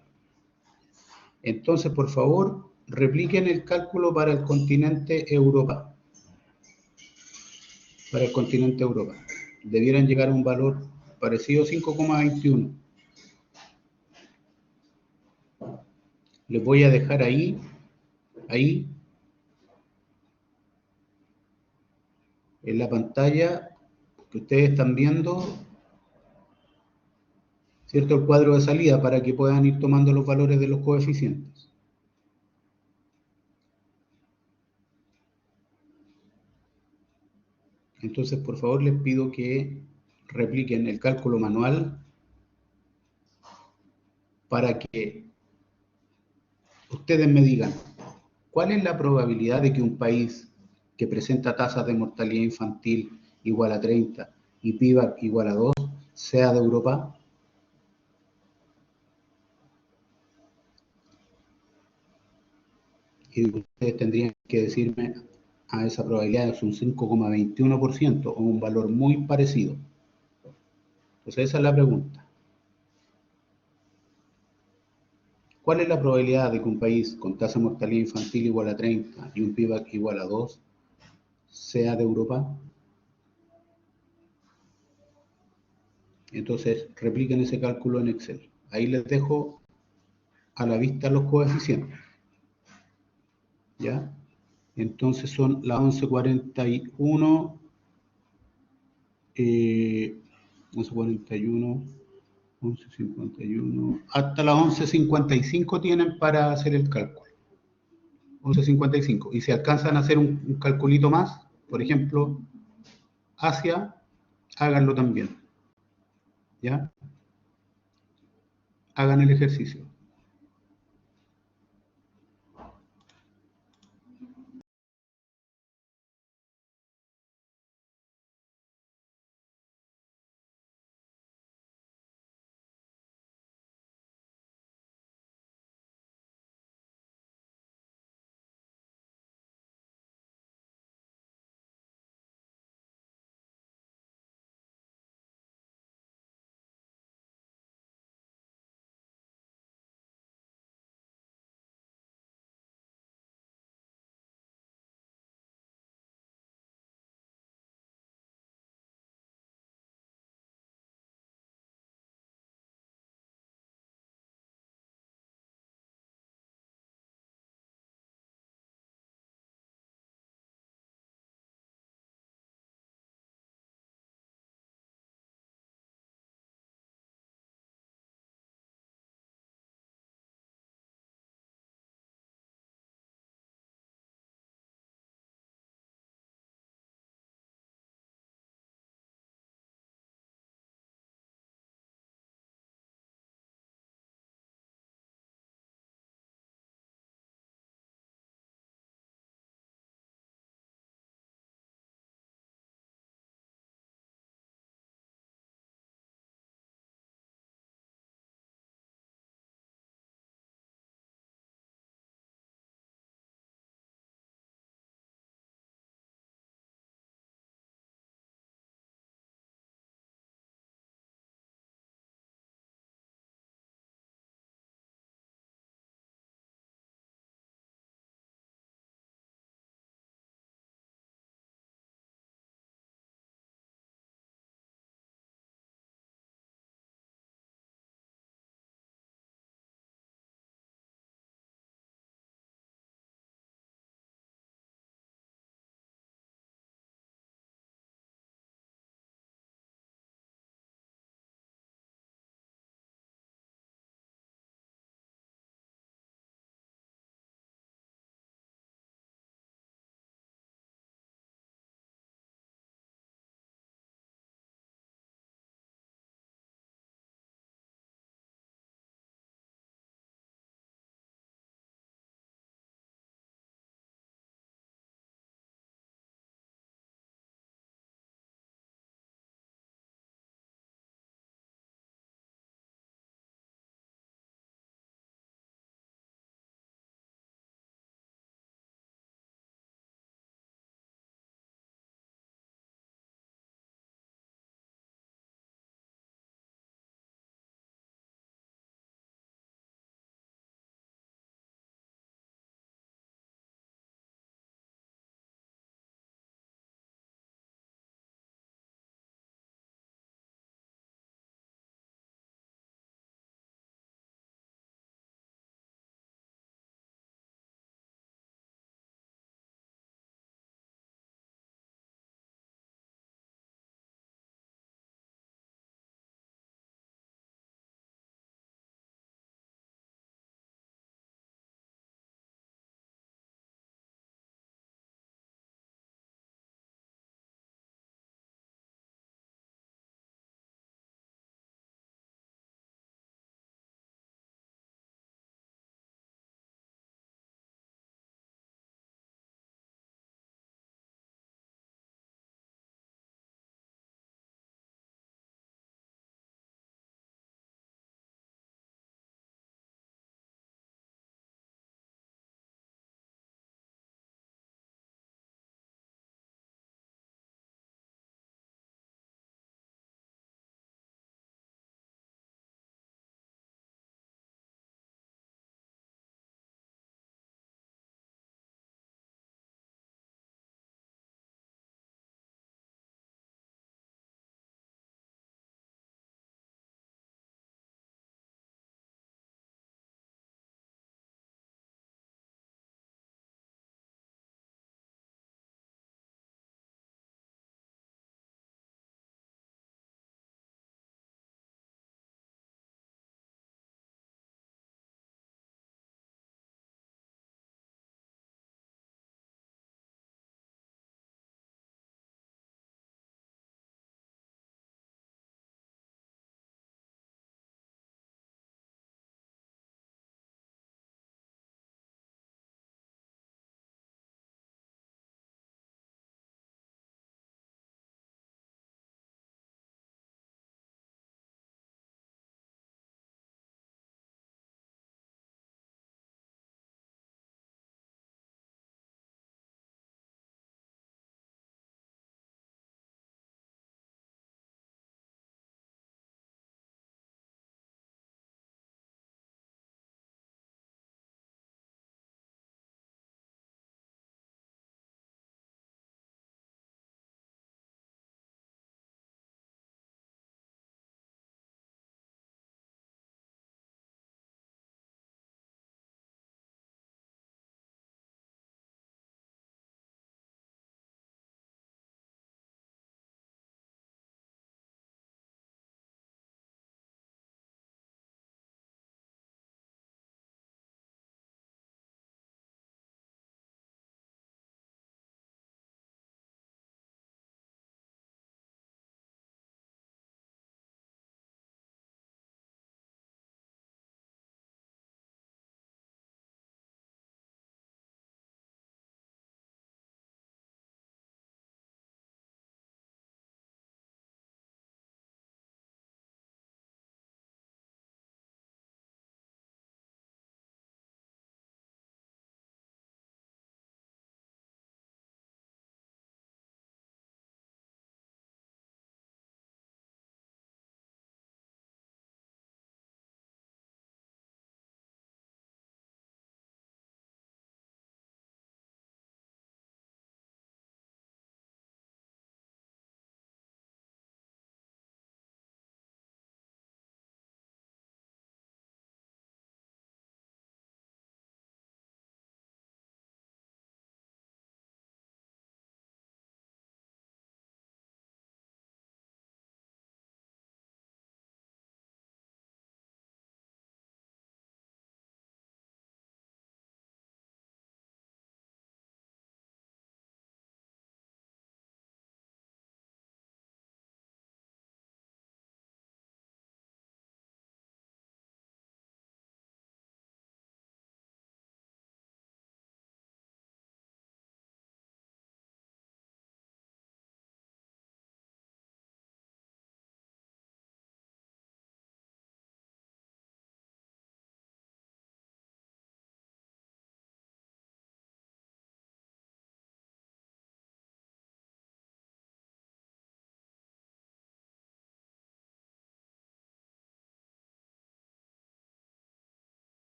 Entonces, por favor, repliquen el cálculo para el continente Europa. Para el continente Europa. Debieran llegar a un valor parecido a 5,21. Les voy a dejar ahí, en la pantalla que ustedes están viendo, ¿cierto? El cuadro de salida para que puedan ir tomando los valores de los coeficientes. Entonces, por favor, les pido que repliquen el cálculo manual para que ustedes me digan cuál es la probabilidad de que un país que presenta tasas de mortalidad infantil igual a 30 y PIB igual a 2 sea de Europa. Y ustedes tendrían que decirme a esa probabilidad es un 5,21% o un valor muy parecido. Entonces esa es la pregunta. ¿Cuál es la probabilidad de que un país con tasa de mortalidad infantil igual a 30 y un PIB igual a 2 sea de Europa? Entonces repliquen ese cálculo en Excel. Ahí les dejo a la vista los coeficientes. ¿Ya? Entonces son las 11:41, 11:41, 11:51, hasta las 11:55 tienen para hacer el cálculo. 11:55. Y si alcanzan a hacer un calculito más, por ejemplo, Asia, háganlo también. ¿Ya? Hagan el ejercicio.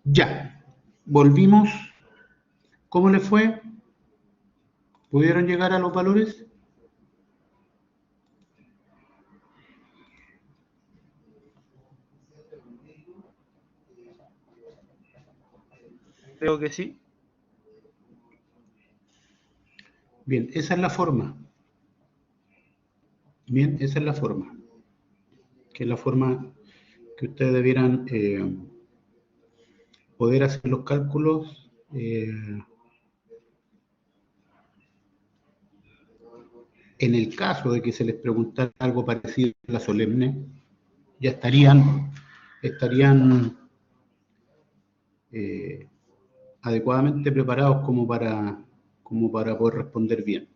Ya, volvimos. ¿Cómo le fue? ¿Pudieron llegar a los valores? Creo que sí. Bien, esa es la forma. Bien, esa es la forma. Que es la forma que ustedes debieran poder hacer los cálculos. En el caso de que se les preguntara algo parecido a la solemne, ya estarían adecuadamente preparados como para poder responder bien.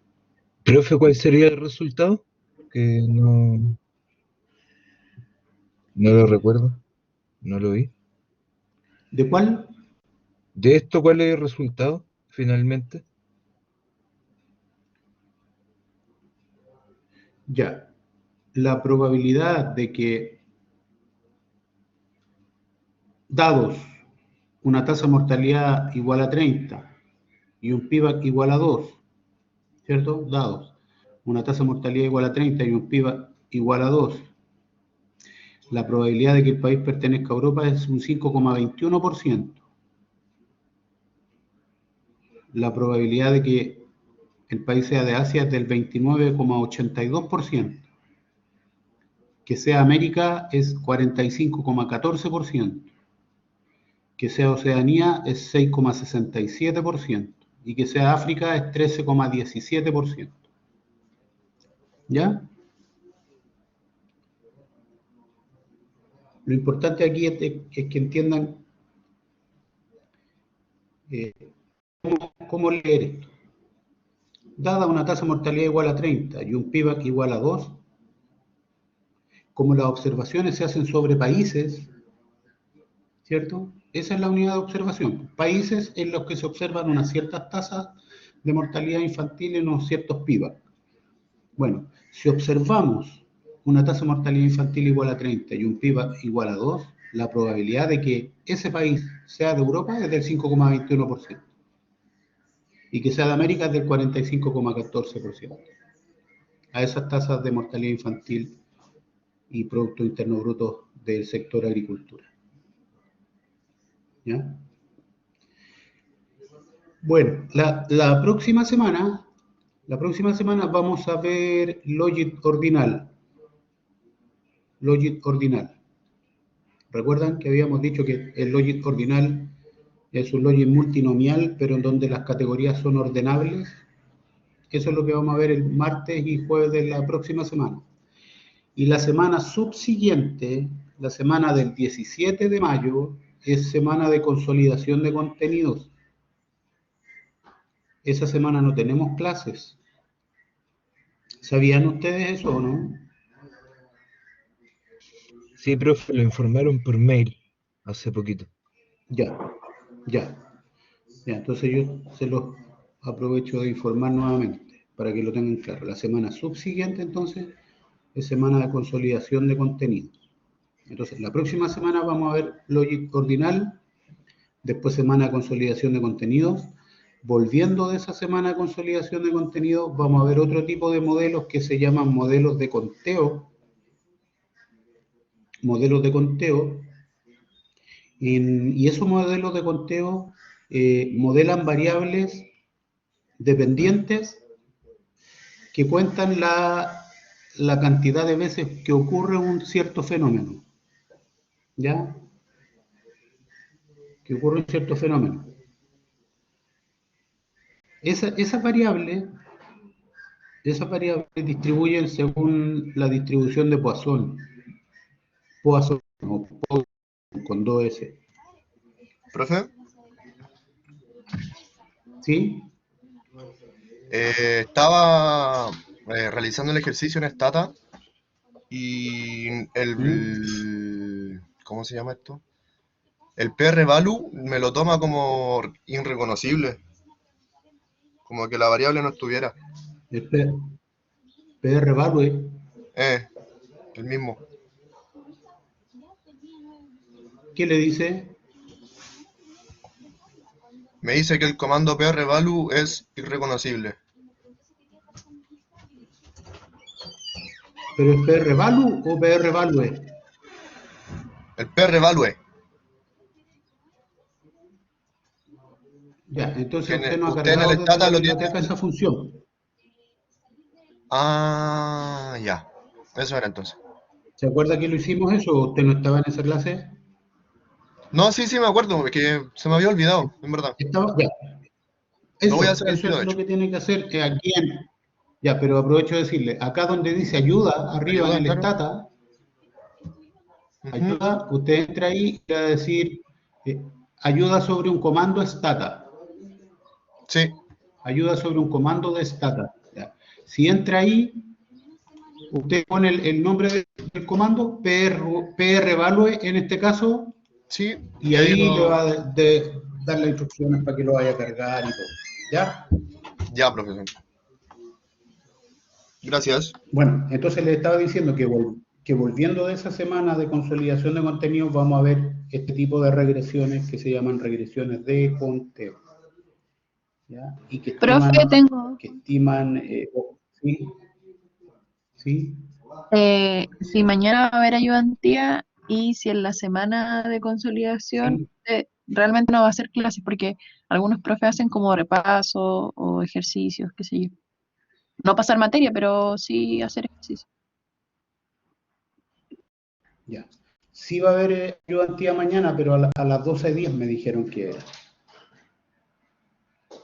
Profe, ¿cuál sería el resultado? Que no lo recuerdo, no lo vi. ¿De cuál? ¿De esto cuál es el resultado, finalmente? Ya. La probabilidad de que, dados una tasa de mortalidad igual a 30 y un PIVAC igual a 2, ¿cierto? Dados una tasa de mortalidad igual a 30 y un PIVAC igual a 2, la probabilidad de que el país pertenezca a Europa es un 5,21%. La probabilidad de que el país sea de Asia es del 29,82%. Que sea América es 45,14%. Que sea Oceanía es 6,67%. Y que sea África es 13,17%. ¿Ya? Lo importante aquí es que entiendan cómo leer esto. Dada una tasa de mortalidad igual a 30 y un PIVAC igual a 2, como las observaciones se hacen sobre países, ¿cierto? Esa es la unidad de observación. Países en los que se observan unas ciertas tasas de mortalidad infantil en unos ciertos PIVAC. Bueno, si observamos una tasa de mortalidad infantil igual a 30 y un PIVAC igual a 2, la probabilidad de que ese país sea de Europa es del 5,21%. Y que sea de América es del 45,14%. A esas tasas de mortalidad infantil y Producto Interno Bruto del sector agricultura. ¿Ya? Bueno, la próxima semana vamos a ver logit ordinal. Logit ordinal. ¿Recuerdan que habíamos dicho que el logit ordinal es un logit multinomial, pero en donde las categorías son ordenables? Eso es lo que vamos a ver el martes y jueves de la próxima semana. Y la semana subsiguiente, la semana del 17 de mayo, es semana de consolidación de contenidos. Esa semana no tenemos clases. ¿Sabían ustedes eso o no? Sí, profe, lo informaron por mail hace poquito. Ya. Entonces yo se los aprovecho de informar nuevamente para que lo tengan claro. La semana subsiguiente, entonces, es semana de consolidación de contenidos. Entonces, la próxima semana vamos a ver logit ordinal, después semana de consolidación de contenidos. Volviendo de esa semana de consolidación de contenidos, vamos a ver otro tipo de modelos que se llaman modelos de conteo. Modelos de conteo. Y esos modelos de conteo modelan variables dependientes que cuentan la cantidad de veces que ocurre un cierto fenómeno. ¿Ya? Que ocurre un cierto fenómeno. Esas variables distribuyen según la distribución de Poisson. Poisson, o Poisson, con 2S. Profe, ¿Sí? estaba realizando el ejercicio en Stata y ¿cómo se llama esto? El PR value me lo toma como irreconocible, como que la variable no estuviera. El PR value. El mismo. ¿Qué le dice? Me dice que el comando prvalue es irreconocible. ¿Pero es prvalue o prvalue? El prvalue. Ya, entonces usted no ha Usted en el cargado desde stata la lo tiene. biblioteca esa función. Ah, ya. Eso era entonces. ¿Se acuerda que lo hicimos eso o usted no estaba en esa clase? No, sí, me acuerdo, es que se me había olvidado, en verdad. Estaba, ya. Lo voy a Eso, hacer al eso tiro, es de lo hecho. que tiene que hacer aquí ya, pero aprovecho de decirle, acá donde dice ayuda, arriba en Ayuda, el claro. stata, Ujú. ayuda, usted entra ahí y va a decir ayuda sobre un comando stata. Sí, Ayuda sobre un comando de stata. Ya. Si entra ahí, usted pone el nombre del comando, prvalue en este caso, sí. y ahí le va a dar las instrucciones para que lo vaya a cargar y todo. ¿Ya? Ya, profesor. Gracias. Bueno, entonces le estaba diciendo que volviendo de esa semana de consolidación de contenidos vamos a ver este tipo de regresiones que se llaman regresiones de conteo. ¿Ya? Y que Profe, estiman ¿sí? ¿Sí? si mañana va a haber ayudantía y si en la semana de consolidación realmente no va a hacer clases porque algunos profes hacen como repaso o ejercicios, qué sé yo. No pasar materia, pero sí hacer ejercicio. Ya. Sí va a haber ayudantía mañana, pero a las 12:10 me dijeron que era.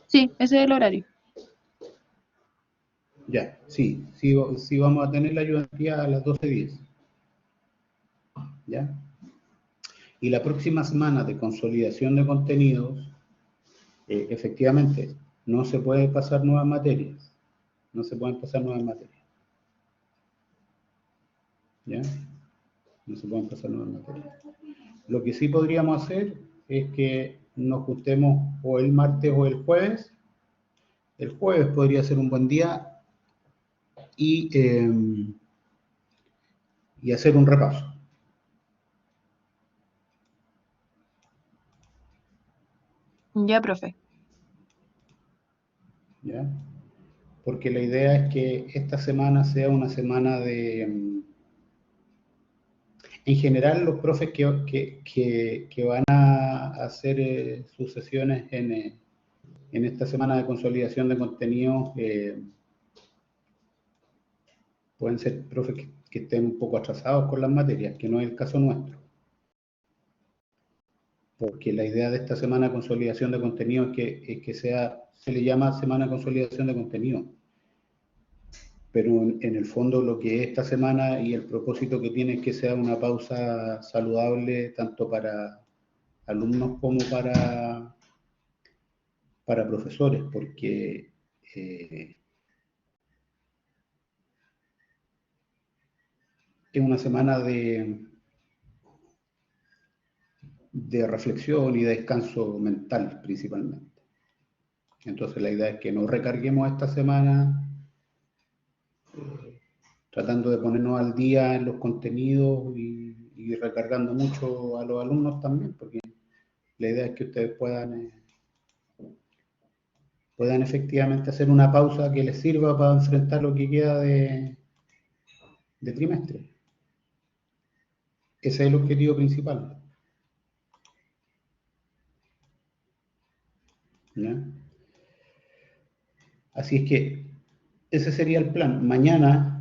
Sí, ese es el horario. Ya, sí vamos a tener la ayudantía a las 12:10. ¿Ya? Y la próxima semana de consolidación de contenidos, efectivamente, no se puede pasar nuevas materias. No se pueden pasar nuevas materias. ¿Ya? No se pueden pasar nuevas materias. Lo que sí podríamos hacer es que nos juntemos o el martes o el jueves. El jueves podría ser un buen día y hacer un repaso. Ya, profe. ¿Ya? Porque la idea es que esta semana sea una semana de... En general, los profes que van a hacer sus sesiones en esta semana de consolidación de contenidos pueden ser profes que estén un poco atrasados con las materias, que no es el caso nuestro. Porque la idea de esta semana de consolidación de contenido es que sea, se le llama semana de consolidación de contenido. Pero en el fondo lo que es esta semana y el propósito que tiene es que sea una pausa saludable tanto para alumnos como para profesores, porque es una semana de reflexión y de descanso mental principalmente. Entonces la idea es que no recarguemos esta semana tratando de ponernos al día en los contenidos y recargando mucho a los alumnos también, porque la idea es que ustedes puedan efectivamente hacer una pausa que les sirva para enfrentar lo que queda de trimestre. Ese es el objetivo principal. ¿Ya? Así es que ese sería el plan. Mañana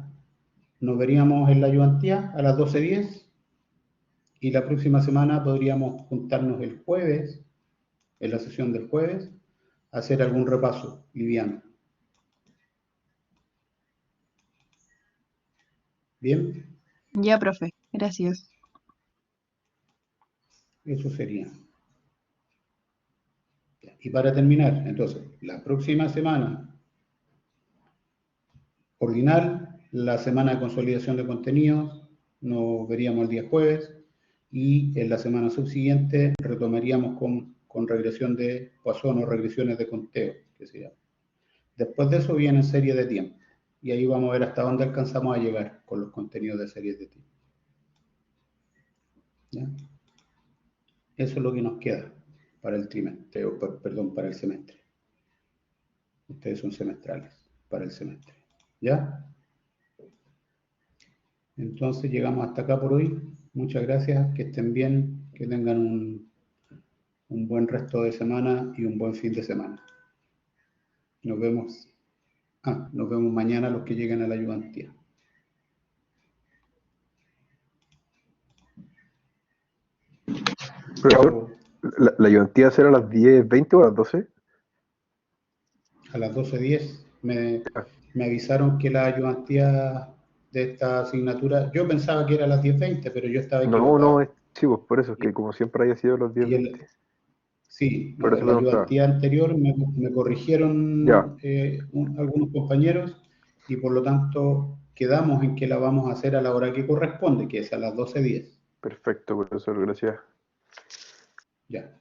nos veríamos en la ayudantía a las 12:10 y la próxima semana podríamos juntarnos el jueves, en la sesión del jueves, a hacer algún repaso liviano. ¿Bien? Ya, profe. Gracias. Eso sería. Y para terminar, entonces, la próxima semana, coordinar la semana de consolidación de contenidos, nos veríamos el día jueves, y en la semana subsiguiente retomaríamos con regresión de Poisson o regresiones de conteo, que se llama. Después de eso viene serie de tiempo, y ahí vamos a ver hasta dónde alcanzamos a llegar con los contenidos de series de tiempo. ¿Ya? Eso es lo que nos queda para el trimestre, perdón, para el semestre. Ustedes son semestrales, para el semestre. ¿Ya? Entonces llegamos hasta acá por hoy. Muchas gracias, que estén bien, que tengan un buen resto de semana y un buen fin de semana. Nos vemos. Nos vemos mañana los que lleguen a la ayudantía. Profesor, ¿la ayudantía será a las 10:20 o a las 12? A las 12:10 me avisaron que la ayudantía de esta asignatura, yo pensaba que era a las 10:20, pero yo estaba equivocado. No, sí, pues por eso, es que como siempre haya sido a las 10:20. Sí, Por eso en la preguntaba. ayudantía anterior me corrigieron Ya. algunos compañeros y por lo tanto quedamos en que la vamos a hacer a la hora que corresponde, que es a las 12:10. Perfecto, profesor, gracias. Ya.